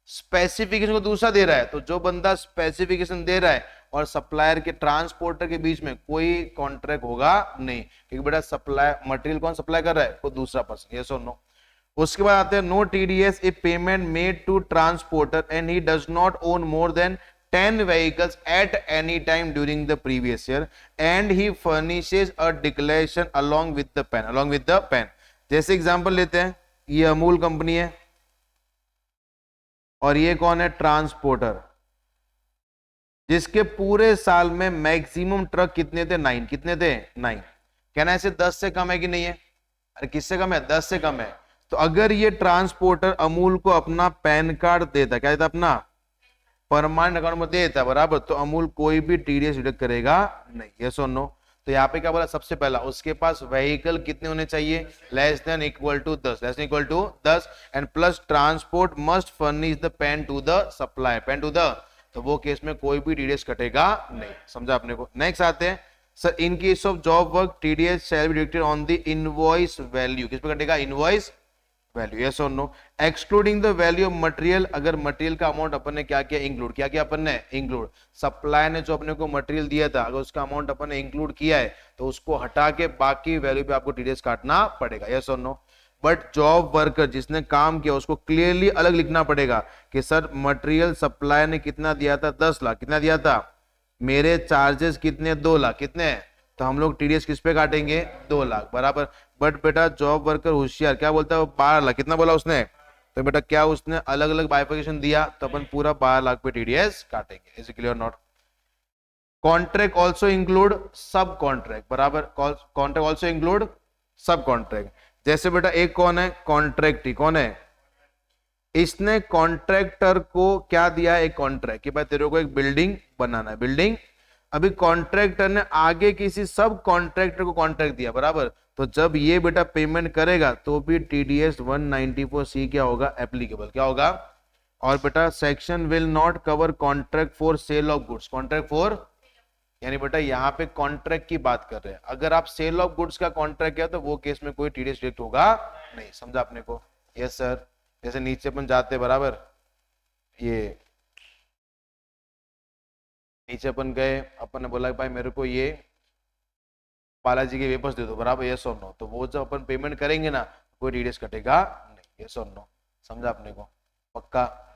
स्पेसिफिकेशन को दूसरा दे रहा है, तो जो बंदा स्पेसिफिकेशन दे रहा है और सप्लायर के, ट्रांसपोर्टर के बीच में कोई कॉन्ट्रैक्ट होगा नहीं, क्योंकि बेटा सप्लाई, मटेरियल कौन सप्लाई कर रहा है, कोई दूसरा पर्सन, यस और नो। उसके बाद आते हैं no TDS a payment made to transporter and he does not own more than 10 vehicles at any time during the previous year and he furnishes a declaration along with the pen, along with the pen। जैसे example लेते हैं, ये Amul company है और ये कौन है, transporter, जिसके पूरे साल में मैक्सिमम ट्रक कितने थे, 9। कितने थे, 9। कहना ऐसे 10 से कम है कि नहीं है, अरे किससे कम है, 10 से कम है। तो अगर ये ट्रांसपोर्टर अमूल को अपना पैन कार्ड देता, क्या देता, अपना परमानेंट अकाउंट में देता, बराबर, तो अमूल कोई भी टीडीएस डिडक्ट करेगा नहीं, यस और नो। तो यहाँ पे क्या बोला, सबसे पहला उसके पास व्हीकल कितने होने चाहिए, less than equal to 10, less than equal to 10, and plus transport must furnish the PAN to the supply, PAN to the. तो वो केस में कोई भी टीडीएस कटेगा नहीं, समझा आपने को। नेक्स्ट आते हैं sir, in case of job work TDS shall be deducted on the invoice value, किस पे कटेगा, इनवॉइस वैल्यू, यस और no. Excluding the value of material, अगर मटेरियल का अमाउंट अपन ने क्या किया, इंक्लूड, क्या किया अपन ने, इंक्लूड। सप्लायर ने जो अपने को मटेरियल दिया था, अगर उसका अमाउंट अपन ने इंक्लूड किया है, तो उसको हटा के बाकी वैल्यू पे आपको टीडीएस काटना पड़ेगा, यस और नो। बट जॉब वर्कर जिसने काम किया उसको क्लियरली अलग लिखना पड़ेगा कि सर मटेरियल सप्लायर ने कितना दिया था, 10 लाख, कितना दिया था, मेरे चार्जेस कितने, 2 लाख, कितने, तो हम लोग टीडीएस किस पे काटेंगे, 2 लाख, बराबर। बट बेटा जॉब वर्कर होशियार क्या बोलता है, 12 लाख, कितना बोला उसने, तो बेटा क्या उसने अलग अलग बाइफिकेशन दिया, तो अपन पूरा 12 लाख पे टीडीएस काटेंगे, is clear not. Contract also include सब कॉन्ट्रैक्ट, बराबर, कॉन्ट्रैक्ट ऑल्सो इंक्लूड सब कॉन्ट्रैक्ट। जैसे बेटा एक कौन है, कॉन्ट्रैक्टी, कौन है, इसने कॉन्ट्रैक्टर को क्या दिया है, एक कॉन्ट्रैक्ट कि भाई तेरे को एक बिल्डिंग बनाना है, बिल्डिंग। अभी कॉन्ट्रैक्टर ने आगे किसी सब कॉन्ट्रैक्टर को कॉन्ट्रैक्ट दिया, बराबर। तो जब ये बेटा पेमेंट करेगा तो भी टीडीएस 194C क्या होगा, एप्लीकेबल, क्या होगा। और बेटा section will not cover contract for sale of goods, contract for, यानी बेटा यहाँ पे कॉन्ट्रैक्ट की बात कर रहे हैं, अगर आप सेल ऑफ गुड्स का कॉन्ट्रैक्ट किया तो वो केस में कोई टीडीएस डिडक्ट होगा नहीं, समझा आपने को, यस सर। जैसे नीचे अपन जाते, बराबर, ये नीचे अपन गए, अपन ने बोला भाई मेरे को ये बालाजी के वेपर्स दे दो, बराबर, यस और नो। तो वो जब अपन पेमेंट करेंगे ना, कोई टीडीएस कटेगा नहीं, यस और नो। समझा अपने को? पक्का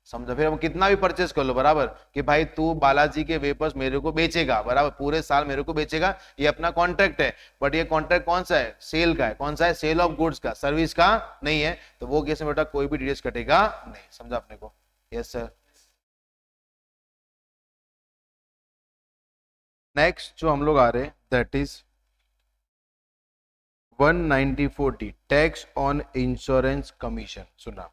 समझा? फिर हम कितना भी परचेस कर लो बराबर, कि भाई तू बालाजी के वेपर्स मेरे को बेचेगा बराबर, पूरे साल मेरे को बेचेगा, ये अपना कॉन्ट्रैक्ट है। बट ये कॉन्ट्रैक्ट कौन सा है? सेल का है। कौन सा है? सेल ऑफ गुड्स का, सर्विस का नहीं है। तो वो केस में बेटा कोई भी टीडीएस कटेगा नहीं। समझा अपने को? Yes sir. नेक्स्ट जो हम लोग आ रहे हैं that is 194D, tax on insurance commission. सुना,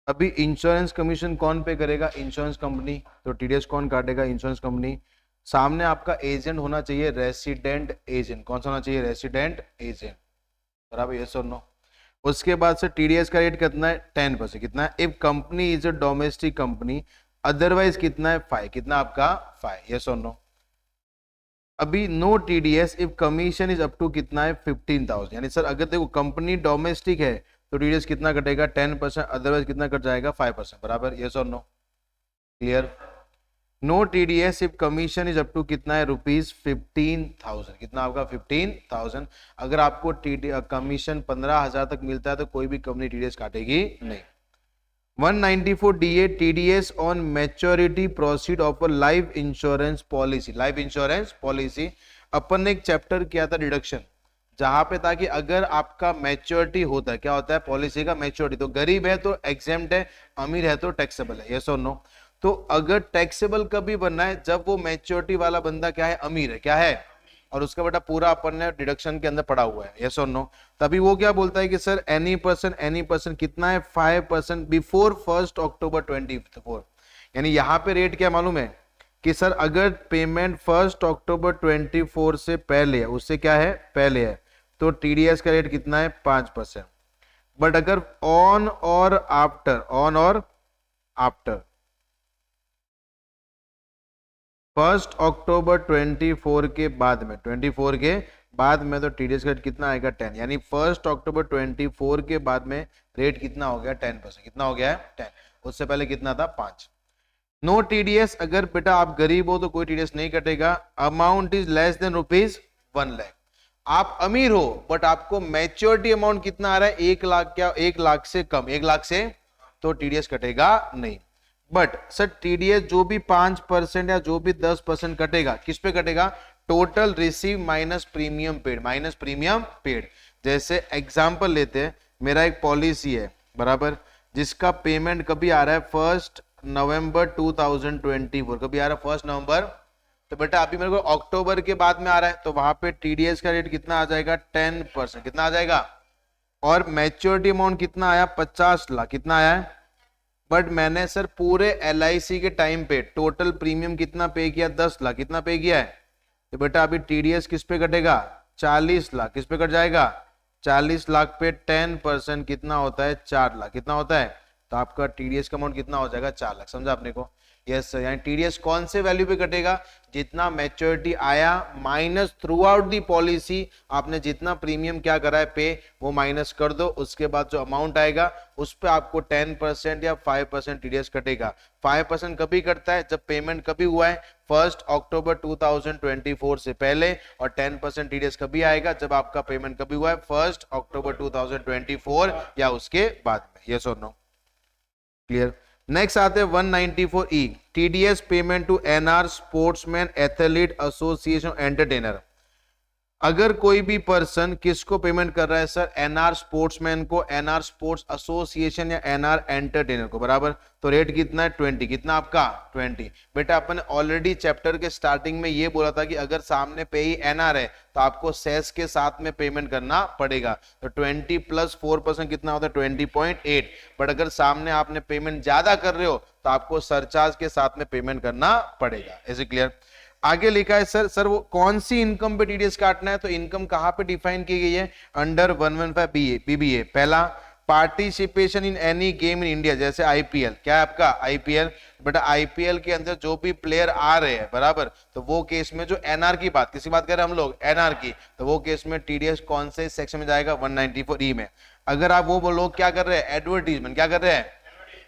अभी इंश्योरेंस कमीशन कौन पे करेगा? Insurance company. तो टीडीएस कौन काटेगा? Insurance company. सामने आपका एजेंट होना चाहिए रेसिडेंट एजेंट। कौन सा होना चाहिए? रेसिडेंट एजेंट बराबर, यस और नो। उसके बाद से टीडीएस का रेट कितना है? 10%। कितना है? If company is a domestic company, otherwise कितना है? 5। कितना आपका? 5, यस और नो। अभी no TDS if commission is up to कितना है? 15,000। यानी सर अगर देखो कंपनी डोमेस्टिक है तो टीडीएस कितना कटेगा? 10%, अदरवाइज कितना कट जाएगा? 5%। बराबर, यस और no? Clear? No TDS if commission is up to कितना है? ₹15,000। कितना आपका? 15,000। अगर आपको कमीशन 15,000 तक मिलता है तो कोई भी कंपनी टीडीएस काटेगी नहीं। 194DA, TDS on maturity proceed of a life insurance policy. Life insurance policy अपन ने एक चैप्टर किया था डिडक्शन, जहां पे ताकि अगर आपका मैच्योरिटी होता है, क्या होता है पॉलिसी का? मैच्योरिटी। तो गरीब है तो एग्जेम्प्ट है, अमीर है तो टैक्सेबल है, यस और नो? तो अगर टैक्सेबल कभी बनना है? जब वो मैच्योरिटी वाला बंदा क्या है? अमीर है। क्या है? और उसका बेटा पूरा अपन ने डिडक्शन के अंदर पड़ा हुआ है, यस और नो? तभी वो क्या बोलता है कि सर एनी पर्सन कितना है? 5% बिफोर 1 अक्टूबर 24। यानी यहाँ पे रेट क्या मालूम है कि सर अगर पेमेंट 1 अक्टूबर 24 से पहले है, उससे क्या है? पहले है, तो टीडीएस का रेट कितना है? 5%। बट अगर ऑन और आफ्टर 1 अक्टूबर 24 के बाद में, 24 के बाद में, तो टीडीएस का रेट कितना आएगा? 10। यानी 1 अक्टूबर 24 के बाद में रेट कितना हो गया? 10%। कितना हो गया है? 10। उससे पहले कितना था? 5। नो टीडीएस, अगर बेटा आप गरीब हो तो कोई टीडीएस नहीं कटेगा। Amount is less then ₹1 lakh. आप अमीर हो बट आपको मैच्योरिटी अमाउंट कितना आ रहा है? 1 लाख। क्या? 1 लाख से कम, 1 लाख से, तो टीडीएस कटेगा नहीं। बट सर टीडीएस जो भी 5% या जो भी 10% कटेगा, किस पे कटेगा? Total receive minus premium paid, minus premium paid. जैसे एग्जांपल लेते हैं, मेरा एक पॉलिसी है बराबर, जिसका पेमेंट कभी आ रहा है 1 नवंबर 2024, कभी आ रहा है 1 नवंबर। तो बेटा अभी मेरे को अक्टूबर के बाद में आ रहा है, तो वहां पे टीडीएस का रेट कितना आ जाएगा? 10%। कितना आ जाएगा? और मैच्योरिटी अमाउंट कितना आया? 50 लाख। कितना आया है? बट मैंने सर पूरे एलआईसी के टाइम पे टोटल प्रीमियम कितना पे किया? 10 लाख। कितना पे किया है? तो बेटा अभी टीडीएस किस पे कटेगा? 40 लाख। किस पे कट जाएगा? 40 लाख पे 10% कितना होता है? 4 लाख। कितना होता है? तो आपका टीडीएस का अमाउंट कितना हो जाएगा? 4 लाख। समझा आपने को? Yes sir. यानी टीडीएस कौन से वैल्यू पे कटेगा? जितना मैच्योरिटी आया minus through out the policy, आपने जितना प्रीमियम क्या करा है पे, वो माइनस कर दो, उसके बाद जो अमाउंट आएगा उस पे आपको 10% या 5% टीडीएस कटेगा। 5% कभी कटता है? जब पेमेंट कभी हुआ है? 1 अक्टूबर 2024 से पहले। और 10% टीडीएस कभी आएगा? जब आपका पेमेंट कभी हुआ है? 1 अक्टूबर 2024 या उसके बाद में। यस और नो? क्लियर? नेक्स्ट आते हैं 194E, TDS payment to NR sportsman athlete association entertainer. अगर कोई भी पर्सन किसको पेमेंट कर रहा है सर? एनआर स्पोर्ट्समैन को, एनआर स्पोर्ट्स एसोसिएशन या एनआर एंटरटेनर को बराबर। तो रेट कितना है? 20। कितना आपका? 20। बेटा अपन ऑलरेडी चैप्टर के स्टार्टिंग में ये बोला था कि अगर सामने पे ही एनआर है तो आपको सेस के साथ में पेमेंट करना पड़ेगा। तो 20 प्लस 4% कितना होता है? 20.8। बट अगर सामने आपने पेमेंट ज्यादा कर रहे हो तो आपको सरचार्ज के साथ में पेमेंट करना पड़ेगा। Is clear? आगे लिखा है सर वो कौन सी इनकम पे टीडीएस काटना है? तो इनकम कहां पे डिफाइन की गई है? Under 115 BBA. पहला, participation in any game in India, जैसे आईपीएल। क्या है आपका? आईपीएल। बेटा आईपीएल के अंदर जो भी प्लेयर आ रहे हैं बराबर, तो वो केस में जो एनआर की बात, किसी बात कर रहे हैं हम लोग? एनआर की। तो वो केस में टीडीएस कौन से सेक्शन में जाएगा? 194E में। अगर आप वो लोग क्या कर रहे हैं? एडवर्टीजमेंट। क्या कर रहे हैं?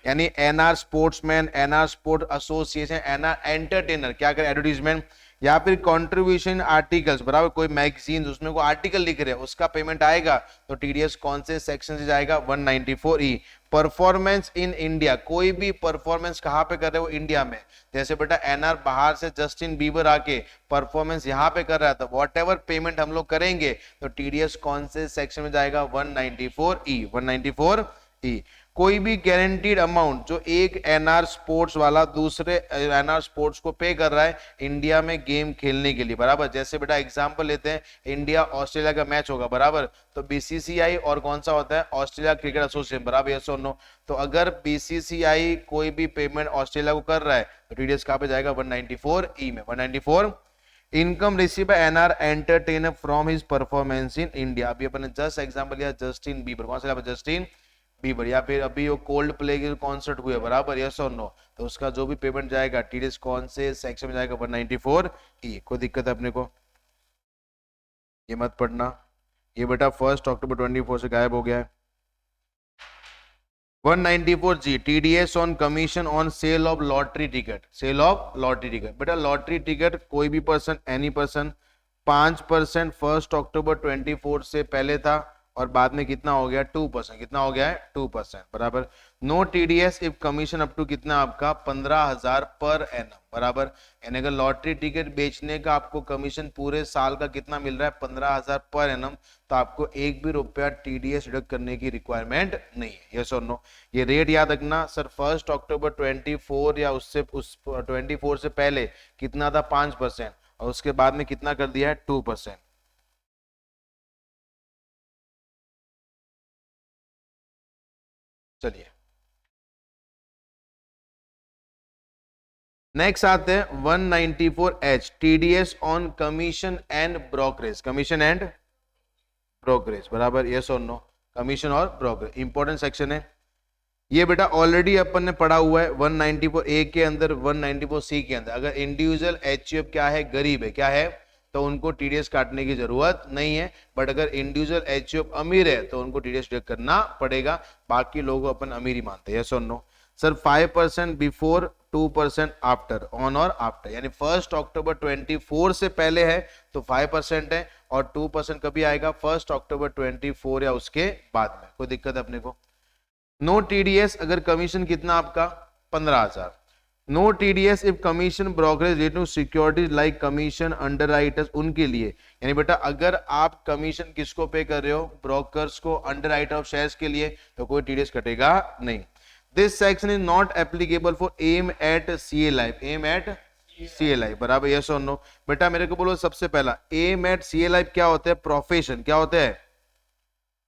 यानी NR sportsman, NR sport association, NR entertainer क्या करे? एडवर्टीजमेंट। या फिर कंट्रीब्यूशन आर्टिकल्स, बराबर कोई मैगजीन उसमें कोई आर्टिकल लिख रहे हैं उसका पेमेंट आएगा तो टीडीएस कौन से सेक्शन से जाएगा 194E। परफॉर्मेंस इन इंडिया, कोई भी परफॉर्मेंस कहाँ पे कर रहे हो इंडिया में, जैसे बेटा एनआर बाहर से जस्टिन बीबर आके परफॉर्मेंस यहाँ पे कर रहा था, वॉट एवर पेमेंट हम लोग करेंगे तो टीडीएस कौन से सेक्शन में जाएगा 194E। 194E। कोई भी गारंटीड अमाउंट जो एक एनआर स्पोर्ट्स वाला दूसरे एनआर स्पोर्ट्स को पे कर रहा है इंडिया में गेम खेलने के लिए, बराबर जैसे बेटा एग्जांपल लेते हैं इंडिया ऑस्ट्रेलिया का मैच होगा, बराबर तो बीसीसीआई और कौन सा होता है ऑस्ट्रेलिया क्रिकेट एसोसिएशन, बराबर यस और नो। तो अगर बीसीसीआई कोई भी पेमेंट ऑस्ट्रेलिया को कर रहा है तो टीडीएस कहां पे जाएगा 194E में। 194 income receive by NR entertainer from his performance in India. अभी अपन ने जस्ट एग्जांपल लिया जस्टिन बीबर, कौन सा जस्टिन बीबर, या फिर अभी वो कोल्ड प्ले के कॉन्सर्ट हुए, बराबर यस और नो, तो उसका जो भी पेमेंट जाएगा टीडीएस कौन से सेक्शन में जाएगा 194E। कोई दिक्कत है अपने को, ये मत पढ़ना, ये बेटा 1 अक्टूबर 24 से गायब हो गया है। 194G TDS on commission on sale of lottery ticket. Sale of lottery ticket, बेटा लॉटरी टिकट कोई भी पर्सन एनी पर्सन 5% 1 अक्टूबर 24 से पहले था और बाद में कितना हो गया 2%, कितना हो गया है 2%, बराबर। No TDS if commission up to कितना आपका 15,000 पर एनम, बराबर। यानी अगर लॉटरी टिकट बेचने का आपको कमीशन पूरे साल का कितना मिल रहा है 15,000 पर एनम, तो आपको एक भी रुपया टीडीएस डिडक्ट करने की रिक्वायरमेंट नहीं है, यस और नो। ये रेट याद रखना सर 1 अक्टूबर 24 या उससे 24 से पहले कितना था 5% और उसके बाद में कितना कर दिया है 2%। चलिए नेक्स्ट आते हैं 194H TDS on commission and brokerage. Commission and brokerage, बराबर यस और नो। कमीशन और ब्रोकरेज इंपॉर्टेंट सेक्शन है ये बेटा, ऑलरेडी अपन ने पढ़ा हुआ है 194A के अंदर 194C के अंदर। अगर इंडिविजुअल एचयूएफ क्या है गरीब है, क्या है, तो उनको टीडीएस काटने की जरूरत नहीं है, बट अगर इंडिविजुअल एचयूएफ अमीर है तो उनको टीडीएस डिडक्ट करना पड़ेगा, बाकी लोगों अपन अमीर ही मानते हैं, यस और no. Sir 5% before 2% after, on और आफ्टर, यानी 1 अक्टूबर 24 से पहले है तो 5% है और 2% कभी आएगा 1 अक्टूबर 24 या उसके बाद में। कोई दिक्कत है अपने को। नो टीडीएस अगर कमीशन कितना आपका 15,000। No TDS if commission brokerage rate to securities like commission underwriters, उनके लिए, यानी बेटा अगर आप कमीशन किसको पे कर रहे हो ब्रोकर्स को, अंडरराइटर ऑफ शेयर्स के लिए, तो कोई टीडीएस कटेगा नहीं। This section is not applicable for M at CA life. M at CA life, बराबर यस और नो। बेटा मेरे को बोलो सबसे पहला एम एट सीए लाइफ क्या होता है, प्रोफेशन, क्या होता है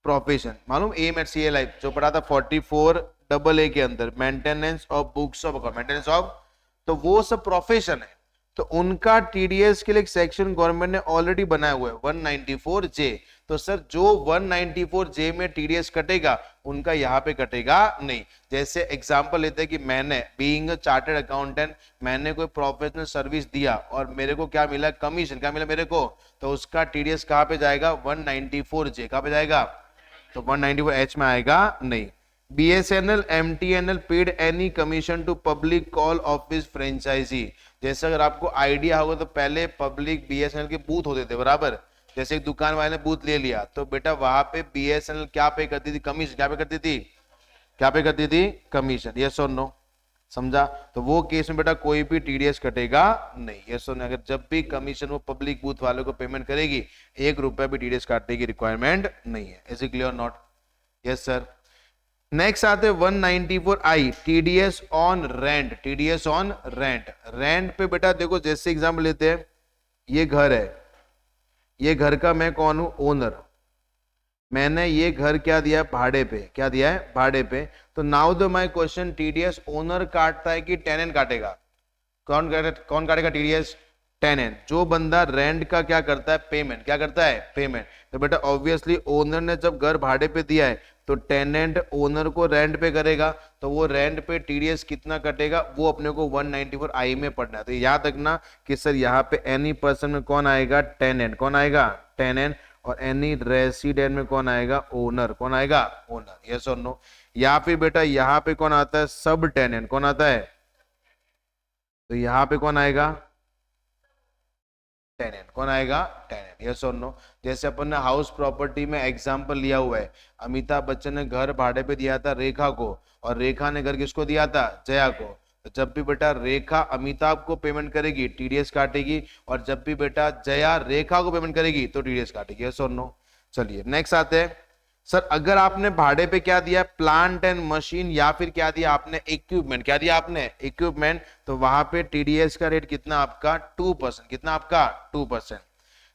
प्रोफेशन, मालूम एम एट सीए लाइफ जो पढ़ा था 44AA के अंदर, maintenance of books of account, maintenance of, तो वो सब प्रोफेशन है, तो उनका टीडीएस के लिए एक सेक्शन गवर्नमेंट ने ऑलरेडी बनाया हुआ है 194J। तो सर जो 194J में टीडीएस कटेगा उनका यहाँ पे कटेगा नहीं। जैसे एग्जांपल लेते हैं कि मैंने बीइंग अ चार्टर्ड अकाउंटेंट मैंने कोई प्रोफेशनल सर्विस दिया और मेरे को क्या मिला कमीशन, क्या मिला मेरे को, तो उसका टीडीएस कहाँ पे जाएगा 194J, कहाँ पे जाएगा, तो 194H में आएगा नहीं। BSNL MTNL paid any commission to public call office franchisee. जैसे अगर आपको आइडिया होगा तो पहले पब्लिक BSNL के बूथ होते थे, बराबर, जैसे एक दुकान वाले ने बूथ ले लिया तो बेटा वहां पे BSNL क्या पे करती थी, कमीशन, क्या पे करती थी, क्या पे करती थी, कमीशन, यस और नो, समझा। तो वो केस में बेटा कोई भी टीडीएस कटेगा नहीं, यस और नो। अगर जब भी कमीशन वो पब्लिक बूथ वालों को पेमेंट करेगी 1 रुपया भी टीडीएस काटने की रिक्वायरमेंट नहीं है। Is it clear not, yes sir. Next आते 194I TDS on rent. TDS on rent, rent पे बेटा देखो जैसे एग्जांपल लेते हैं, ये घर है, ये घर का मैं कौन हूं, ओनर, मैंने ये घर क्या दिया है भाड़े पे, क्या दिया है भाड़े पे। तो now the my question, TDS owner काटता है कि टेनेंट काटेगा, कौन काटेगा टीडीएस, टेनेंट। जो बंदा रेंट का क्या करता है पेमेंट, क्या करता है पेमेंट, तो बेटा ऑब्वियसली ओनर ने जब घर भाड़े पे दिया है तो टेनेंट ओनर को रेंट पे करेगा, तो वो रेंट पे टीडीएस कितना कटेगा वो अपने को 194I में पढ़ना है। तो याद रखना कि सर यहाँ पे एनी पर्सन में कौन आएगा, टेनेंट, कौन आएगा टेनेंट, और एनी रेसिडेंट में कौन आएगा, ओनर, कौन आएगा ओनर, यस और नो। या फिर बेटा यहाँ पे कौन आता है, सब टेनेंट, कौन आता है, तो यहाँ पे कौन आएगा, टेनेंट। कौन आएगा? टेनेंट। यस और नो? जैसे अपन ने हाउस प्रॉपर्टी में एग्जांपल लिया हुआ है, अमिताभ बच्चन ने घर भाड़े पे दिया था रेखा को, और रेखा ने घर किसको दिया था? जया को। तो जब भी बेटा रेखा अमिताभ को पेमेंट करेगी टीडीएस काटेगी, और जब भी बेटा जया रेखा को पेमेंट करेगी तो टीडीएस काटेगी। यस और नो? चलिए नेक्स्ट आते हैं। सर अगर आपने भाड़े पे क्या दिया? प्लांट एंड मशीन, या फिर क्या दिया आपने? इक्विपमेंट। क्या दिया आपने? इक्विपमेंट। तो वहां पे टीडीएस का रेट कितना आपका? 2%। कितना आपका? 2%।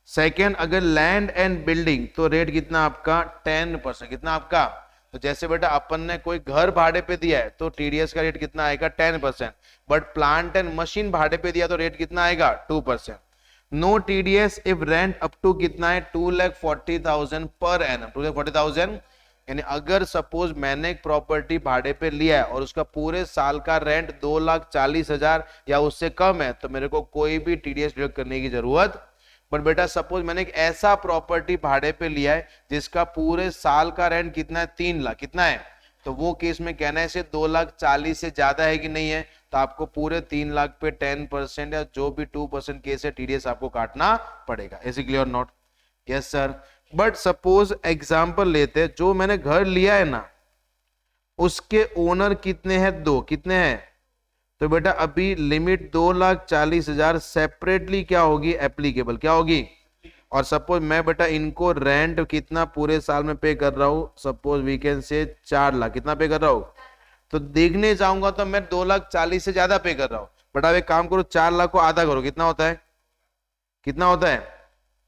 सेकेंड, अगर लैंड एंड बिल्डिंग तो रेट कितना आपका? 10%। कितना आपका? तो जैसे बेटा अपन ने कोई घर भाड़े पे दिया है तो टीडीएस का रेट कितना आएगा? 10%। बट प्लांट एंड मशीन भाड़े पे दिया तो रेट कितना आएगा? 2%। No TDS if rent up to कितना है? 2,40,000 पर एनम। 2,40,000 यानी अगर सपोज मैंने एक प्रॉपर्टी भाड़े पे लिया है और उसका पूरे साल का रेंट 2,40,000 या उससे कम है, तो मेरे को कोई भी टीडीएस डिडक्ट करने की जरूरत। बट बेटा सपोज मैंने एक ऐसा प्रॉपर्टी भाड़े पे लिया है जिसका पूरे साल का रेंट कितना है? 3 लाख। कितना है? तो वो केस में कहना है इसे 2,40,000 से ज्यादा है कि नहीं है, तो आपको पूरे 3 लाख पे 10% या जो भी 2% केस है टीडीएस आपको काटना पड़ेगा। Is clear? Not? Yes sir. But suppose example लेते हैं, जो मैंने घर लिया है ना उसके ओनर कितने हैं? 2। कितने हैं? तो बेटा अभी लिमिट 2,40,000 सेपरेटली क्या होगी? एप्लीकेबल। क्या होगी? और सपोज मैं बेटा इनको रेंट कितना पूरे साल में पे कर रहा हूं? Suppose we can say 4 lakh. कितना पे कर रहा हूं? तो देखने जाऊंगा तो मैं 2,40,000 से ज्यादा पे कर रहा हूं। बट अब एक काम करो, 4 लाख को आधा करो, कितना होता है? कितना होता है?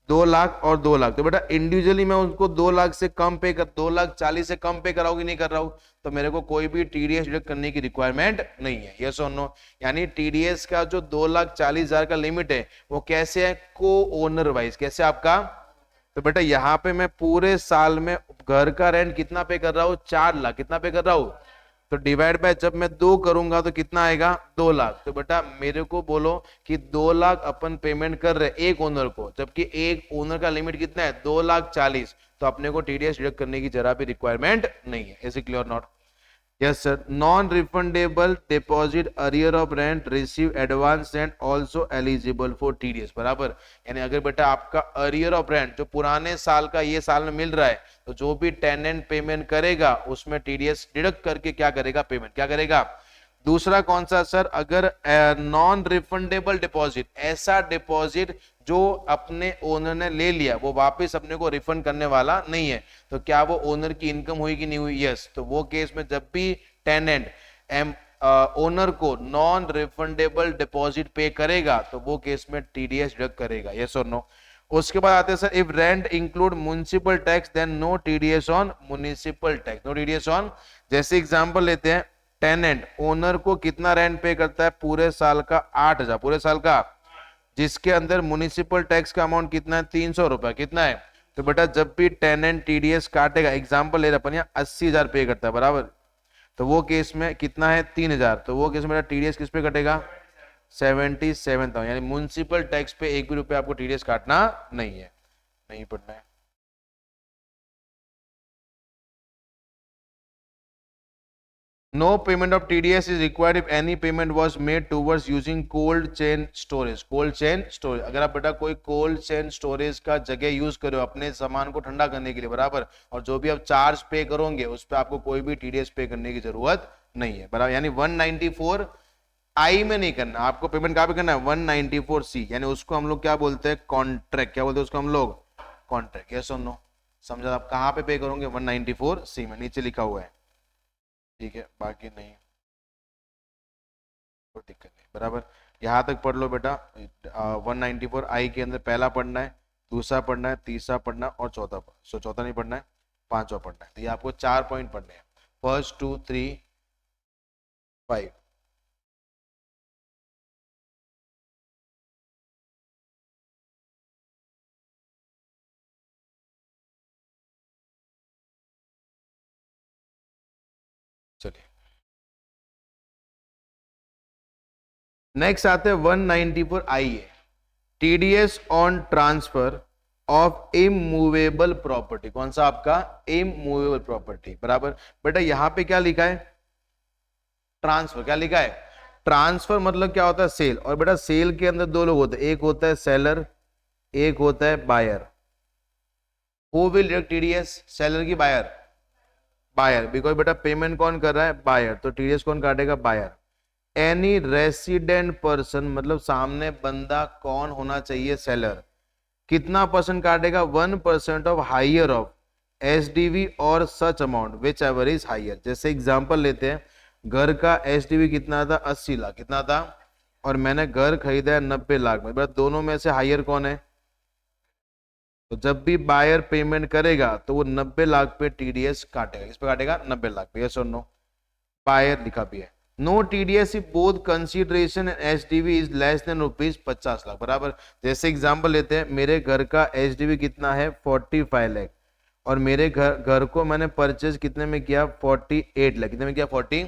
2 लाख और 2 लाख। तो बेटा इंडिविजुअली मैं उनको 2 लाख से कम पे कर 2,40,000 से कम पे कराऊंगी? नहीं कर रहा हूं, तो मेरे को कोई भी टीडीएस डिडक्ट करने की रिक्वायरमेंट नहीं है। यस और नो? यानी टीडीएस का जो 2,40,000 का लिमिट है वो कैसे है? को ओनर वाइज। कैसे आपका? तो बेटा यहाँ पे मैं पूरे साल में घर का रेंट कितना पे कर रहा हूँ? 4 लाख। कितना पे कर रहा हूँ? तो डिवाइड बाय जब मैं 2 करूंगा तो कितना आएगा? 2 लाख। तो बेटा मेरे को बोलो कि 2 लाख अपन पेमेंट कर रहे एक ओनर को, जबकि एक ओनर का लिमिट कितना है? 2,40,000। तो अपने को टीडीएस डिडक्ट करने की जरा भी रिक्वायरमेंट नहीं है। Is it clear? Not? Yes sir. Non refundable deposit arrear of rent receive advance and also eligible for TDS. बराबर? यानी अगर बेटा आपका अरियर ऑफ रेंट जो पुराने साल का ये साल में मिल रहा है, तो जो भी टेनेंट पेमेंट करेगा उसमें टीडीएस डिडक्ट करके क्या करेगा? पेमेंट। क्या करेगा? दूसरा कौन सा सर? अगर नॉन रिफंडेबल डिपॉजिट, ऐसा डिपॉजिट जो अपने ओनर ने ले लिया वो वापस अपने को रिफंड करने वाला नहीं है, तो क्या वो ओनर की इनकम हुई कि नहीं हुई? यस। तो वो केस में जब भी टेनेंट ओनर को नॉन रिफंडेबल डिपॉजिट पे करेगा तो वो केस में टीडीएस डिडक्ट करेगा। यस और नो? उसके बाद आते हैं sir, if rent include municipal tax then no TDS on municipal tax. No TDS on? जैसे एग्जांपल लेते हैं, टेनेंट ओनर को कितना रेंट पे करता है? पूरे साल का 8,000। पूरे साल का, जिसके अंदर म्युनिसिपल टैक्स का अमाउंट कितना है? 300 रुपया। कितना है? तो बेटा जब भी टेनेंट टीडीएस काटेगा, एग्जांपल ले रहे अपन, 80,000 पे करता है। बराबर? तो वो केस में कितना है? 3,000। तो वो केस में बेटा टीडीएस किस पे कटेगा? 77,000। यानी म्युनिसिपल टैक्स पे एक भी रुपया आपको टीडीएस काटना नहीं है। नहीं पढ़ना है। No payment of TDS is required if any payment was made towards using cold chain storage. Cold chain storage, अगर आप बेटा कोई cold chain storage का जगह यूज करो अपने सामान को ठंडा करने के लिए, बराबर, और जो भी आप चार्ज पे करोगे उस पर आपको कोई भी टीडीएस पे करने की जरूरत नहीं है। बराबर? यानी 194 आई में नहीं करना, आपको पेमेंट कहाँ पे करना है? 194 सी। यानी उसको हम लोग क्या बोलते हैं? कॉन्ट्रैक्ट। क्या बोलते हैं उसको हम लोग? कॉन्ट्रैक्ट। यस और नो? समझा? आप कहाँ पे करोगे? 194 सी में, नीचे लिखा हुआ है। ठीक है, बाकी नहीं, कोई दिक्कत नहीं। बराबर? यहाँ तक पढ़ लो बेटा। 194 आई के अंदर पहला पढ़ना है, दूसरा पढ़ना है, तीसरा पढ़ना है और चौथा। सो चौथा नहीं पढ़ना है, पांचवा पढ़ना है। तो ये आपको 4 पॉइंट पढ़ने हैं। 1, 2, 3, 5। चलिए नेक्स्ट आते हैं 194 आई है, TDS on transfer of immovable property. कौन सा आपका? Immovable property. बराबर? बेटा यहां पे क्या लिखा है? ट्रांसफर। क्या लिखा है? ट्रांसफर मतलब क्या होता है? सेल। और बेटा सेल के अंदर 2 लोग होते हैं, एक होता है सेलर एक होता है buyer. Who will deduct TDS? Seller की बायर? बायर, बिकॉज बेटा पेमेंट कौन कर रहा है? बायर, तो टीडीएस कौन काटेगा? बायर। एनी रेसिडेंट पर्सन, मतलब सामने बंदा कौन होना चाहिए? सेलर। कितना परसेंट काटेगा? 1% ऑफ हायर ऑफ एसडीवी और such amount whichever is higher. जैसे एग्जांपल लेते हैं, घर का एसडीवी कितना था? 80 लाख। कितना था? और मैंने घर खरीदा है 90 लाख में। बस दोनों में से हायर कौन है? तो जब भी बायर पेमेंट करेगा तो वो 90 लाख पे टीडीएस काटेगा। किस पे काटेगा? 90 लाख पे। यस और नो? बायर लिखा भी है। No TDS if both consideration and SDV is less than ₹50 lakh. बराबर। जैसे एग्जांपल लेते हैं, मेरे घर का एसडीवी कितना है? 45 लाख। और मेरे घर को मैंने परचेज कितने में किया? 48 लाख। कितने में किया? 40।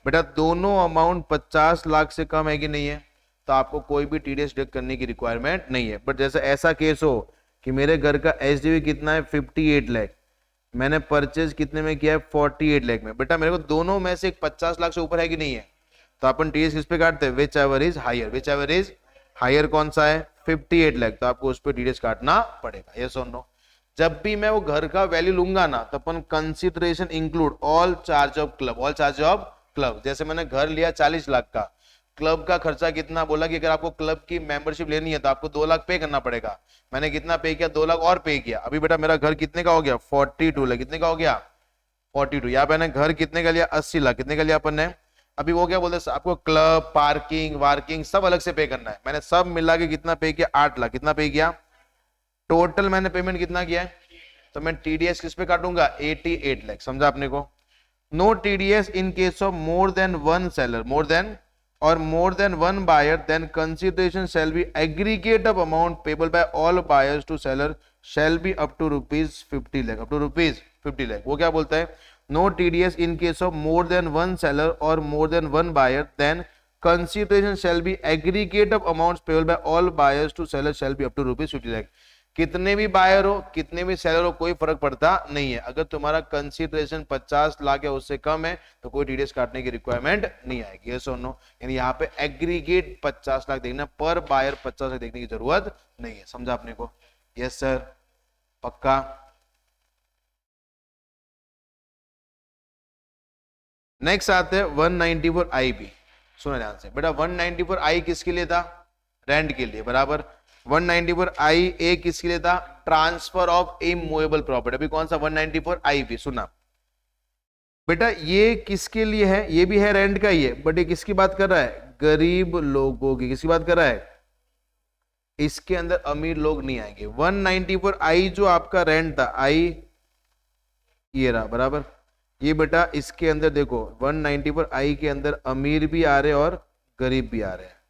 बेटा दोनों अमाउंट 50 लाख से कम है कि नहीं है? तो आपको कोई भी टीडीएस डिडक्ट करने की रिक्वायरमेंट नहीं है। बट जैसे ऐसा केस हो कि मेरे घर का एसडीवी कितना है? 58 लाख। मैंने परचेज कितने में किया है? 48 लाख में। बेटा मेरे को दोनों में से एक 50 लाख से ऊपर है कि नहीं है? तो अपन टीडीएस किस पे काटते हैं? Whichever is higher. Whichever is higher कौन सा है? 58 लाख। तो आपको उस पर टीडीएस काटना पड़ेगा। यस और नो? जब भी मैं वो घर का वैल्यू लूंगा ना, तो अपन consideration include all charge of club. All charge of club. जैसे मैंने घर लिया 40 लाख का, क्लब का खर्चा कितना? बोला कि अगर आपको क्लब की मेंबरशिप लेनी है तो आपको 2 लाख पे करना पड़ेगा। मैंने कितना पे किया? 2 लाख और पे किया। अभी बेटा मेरा घर कितने का हो गया? 42 लाख। कितने का हो गया? 42। यहाँ पे मैंने घर कितने का लिया? 80 लाख। कितने का लिया अपन ने? अभी वो क्या बोलते हैं, आपको क्लब, पार्किंग, वार्किंग सब अलग से पे करना है। मैंने सब मिला के कितना पे किया? 8 लाख। कितना पे किया? टोटल मैंने पेमेंट कितना किया है? तो मैं टीडीएस किस पे काटूंगा? 88 लाख। समझा आपने को? No TDS in case of more than one seller, more than or more than one buyer, then consideration shall be aggregate of amount payable by all buyers to seller shall be up to ₹50 lakh, up to ₹50 lakh। वो क्या बोलता है? No TDS in case of more than one seller or more than one buyer, then consideration shall be aggregate of amounts payable by all buyers to seller shall be up to ₹50 lakh। कितने भी buyer हो, कितने भी seller हो, कोई फर्क पड़ता नहीं है। अगर तुम्हारा कंसीडरेशन 50 लाख या उससे कम है तो कोई टीडीएस काटने की रिक्वायरमेंट नहीं आएगी। यस और नो? यानी यहाँ पे एग्रीगेट 50 लाख देखना, पर बायर 50 लाख देखने की जरूरत नहीं है। समझा आपने को? यस सर, पक्का? नेक्स्ट आते हैं 194 IB। सुना ध्यान से बेटा, 194 I किसके लिए था? रेंट के लिए। बराबर। 194 IA किसके लिए था? Transfer of immovable property. अभी कौन सा? 194 IB। सुना बेटा, ये किसके लिए है? ये भी है रेंट का ही है, बट ये किसकी बात कर रहा है? गरीब लोगों की। किसकी बात कर रहा है? इसके अंदर अमीर लोग नहीं आएंगे। 194I जो आपका रेंट था, आई ये रहा। बराबर। ये बेटा इसके अंदर देखो, 194I के अंदर अमीर भी आ रहे और गरीब भी आ रहे हैं।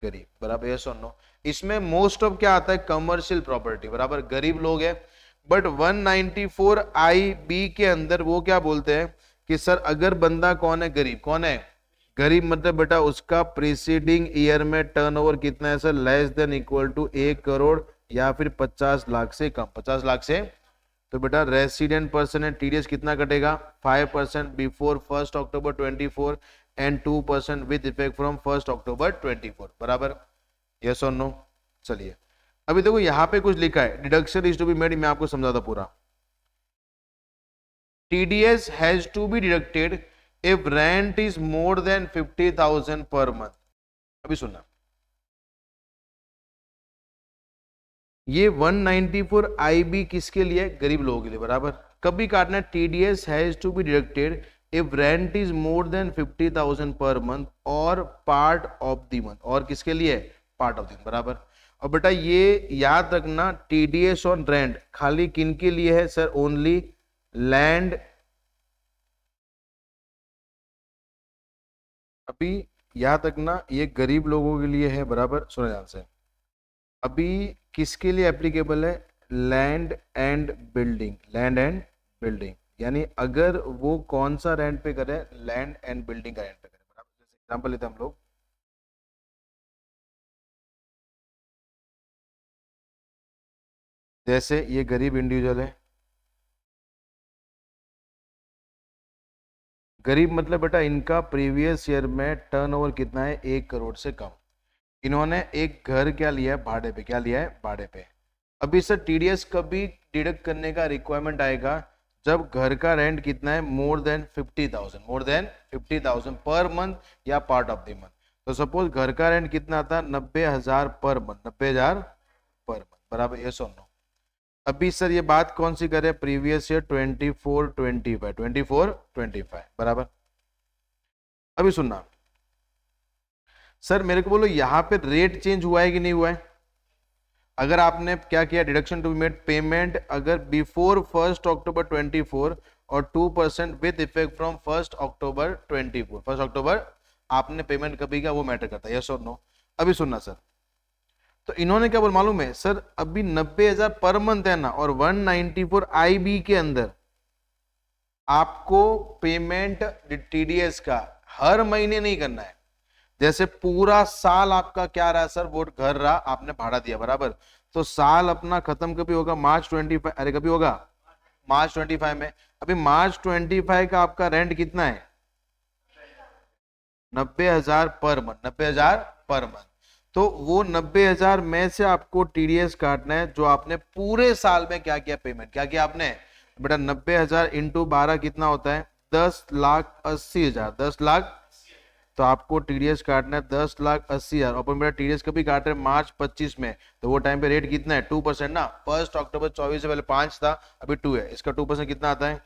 गरीब। बराबर। यस और नो? इसमें मोस्ट ऑफ क्या आता है? Commercial property. बराबर। गरीब लोग है। बट 194IB के अंदर वो क्या बोलते हैं कि सर अगर बंदा कौन है? गरीब। कौन है गरीब? मतलब बेटा उसका प्रीसीडिंग ईयर में टर्नओवर कितना है sir? Less than equal to 1 crore या फिर 50 लाख से कम। 50 लाख से। तो बेटा रेसिडेंट पर्सन है, टीडीएस कितना कटेगा? 5% before 1 October 24 and 2% with effect from 1 October 24। बराबर। यस और नो? चलिए अभी देखो यहां पे कुछ लिखा है, deduction is to be made. मैं आपको समझाता पूरा। TDS has to be deducted if rent is more than 50,000 per month. अभी सुनना, ये 194IB किसके लिए? गरीब लोगों के लिए। बराबर। कभी काटना, TDS has to be deducted if rent is more than 50,000 per month और पार्ट ऑफ द मंथ। और किसके लिए? Part of the month. बराबर। और बेटा ये याद रखना, टीडीएस ऑन रेंट खाली किन के लिए है सर? Only land. अभी याद रखना ये गरीब लोगों के लिए है। बराबर। सुनो ध्यान से। अभी किसके लिए एप्लीकेबल है? Land and building. Land and building यानी अगर वो कौन सा रेंट पे करे? लैंड एंड बिल्डिंग का रेंट पे करे। बराबर। जैसे एग्जांपल लेते हैं हम लोग, जैसे ये गरीब इंडिविजुअल है। गरीब मतलब बेटा इनका प्रीवियस ईयर में टर्नओवर कितना है? 1 करोड़ से कम। इन्होंने एक घर क्या लिया है भाड़े पे, क्या लिया है भाड़े पे। अभी सर टीडीएस कभी डिडक्ट करने का रिक्वायरमेंट आएगा जब घर का रेंट कितना है, मोर देन 50,000, मोर देन 50,000 पर मंथ या पार्ट ऑफ द मंथ। तो सपोज घर का रेंट कितना आता, 90,000 पर मंथ, 90,000 पर मंथ, बराबर, यस और नो। अभी सर ये बात कौन सी करे, प्रीवियस ईयर 24-25, 24-25, बराबर। अभी सुनना सर, मेरे को बोलो यहाँ पे रेट चेंज हुआ है कि नहीं हुआ है। अगर आपने क्या किया, deduction to be made, payment अगर बिफोर 1 अक्टूबर 24 और 2% with effect from 1 October 24, 1 October आपने पेमेंट कभी किया, वो मैटर करता है, यस और नो। अभी सुनना सर, तो इन्होंने क्या बोल मालूम है सर, अभी 90,000 पर मंथ है ना, और 194 IB के अंदर आपको पेमेंट टीडीएस का हर महीने नहीं करना है। जैसे पूरा साल आपका क्या रहा सर, वो घर रहा, आपने भाड़ा दिया, बराबर। तो साल अपना खत्म कभी होगा, मार्च 25, अरे कभी होगा मार्च 25 में। अभी मार्च 25 का आपका रेंट कितना है, 90,000 पर मंथ, 90,000 पर मंथ। तो वो 90,000 में से आपको टीडीएस काटना है जो आपने पूरे साल में क्या किया, पेमेंट क्या किया आपने बेटा। 90,000 इंटू 12 कितना होता है, 10,80,000, 10,00,000। तो आपको टीडीएस काटना है 10,80,000। अपन बेटा टीडीएस कभी काट रहे मार्च 25 में, तो वो टाइम पे रेट कितना है, 2% ना। 1 अक्टूबर 24 से पहले 5 था, अभी 2 है, इसका 2% कितना आता है,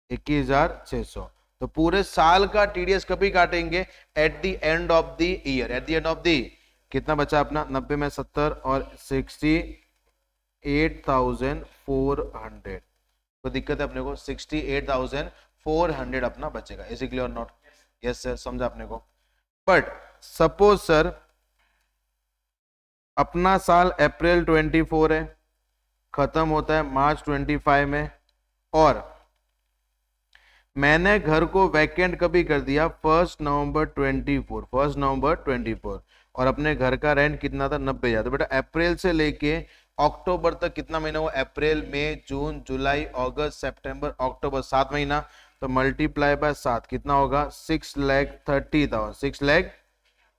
21,600। तो पूरे साल का टीडीएस कभी काटेंगे, at the end of the year, at the end of the, कितना बचा अपना, 90 में 70 और 68,400। तो दिक्कत है अपने को, 68,400 अपना बचेगा, is it clear not, yes sir, समझा अपने को। बट सपोज सर अपना साल अप्रैल 24 है, खत्म होता है मार्च 25 में, और मैंने घर को वैकेंट कभी कर दिया 1 नवंबर 24, 1 नवंबर 24, और अपने घर का रेंट कितना था, 90,000। तो बेटा अप्रैल से लेके अक्टूबर तक कितना महीना हुआ, अप्रैल मई जून जुलाई अगस्त सितंबर अक्टूबर, 7 महीना। तो मल्टीप्लाई बाय 7 कितना होगा, 6,30,000, 6 लाख।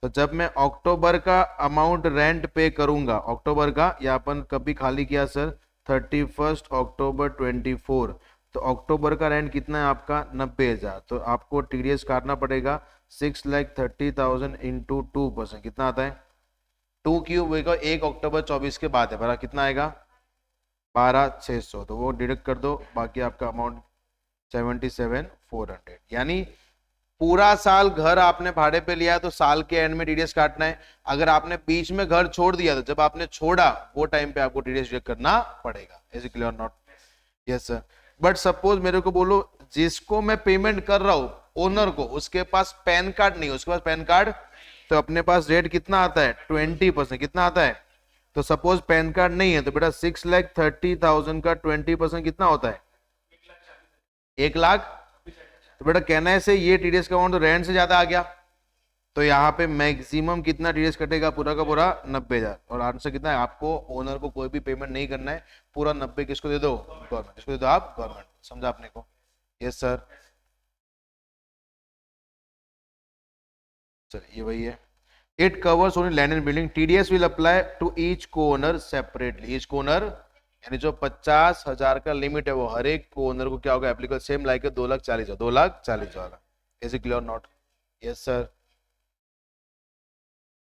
तो जब मैं अक्टूबर का अमाउंट रेंट पे करूंगा, अक्टूबर का, या अपन कभी खाली किया सर 31 अक्टूबर 24, तो अक्टूबर का रेंट कितना है आपका, 90,000। तो आपको टीडीएस काटना पड़ेगा 6,30,000 इंटू 2%, कितना आता है, 2 क्यूब होगा, 1 अक्टूबर 24 के बाद है, बड़ा कितना आएगा, 12,600। तो वो डिडक्ट कर दो, बाकी आपका अमाउंट 77,400। यानी पूरा साल घर आपने भाड़े पे लिया तो साल के एंड में टीडीएस काटना है। अगर आपने बीच में घर छोड़ दिया तो जब आपने छोड़ा वो टाइम पे आपको टीडीएस डिडक्ट करना पड़ेगा, is it clear not, yes sir. But suppose मेरे को बोलो जिसको मैं पेमेंट कर रहा हूं, ओनर को, उसके पास पैन कार्ड नहीं, उसके पास पैन कार्ड, तो अपने पास रेट कितना आता है, 20%, कितना आता है। तो सपोज पैन कार्ड नहीं है, तो बेटा 6,30,000 का 20% कितना होता है, 1,00,000। तो बेटा कहना है से ये टीडीएस का अमाउंट तो रेंट से ज्यादा आ गया, तो यहाँ पे मैक्सिमम कितना टीडीएस कटेगा, पूरा का पूरा 90,000। और आंसर कितना है, आपको ओनर को कोई भी पेमेंट नहीं करना है, पूरा 90 किसको दे दो, गवर्नमेंट, किसको दे दो आप, गवर्नमेंट, समझा आपने को, यस सर। चलिए ये वही है, it covers only land and building, TDS will apply to each co-owner separately, each co-owner, यानी जो 50,000 का लिमिट है वो हर एक ओनर को क्या होगा, एप्लीकेबल, सेम लाइक 2,40,000, 2,40,000 वाला, is it clear not, yes sir.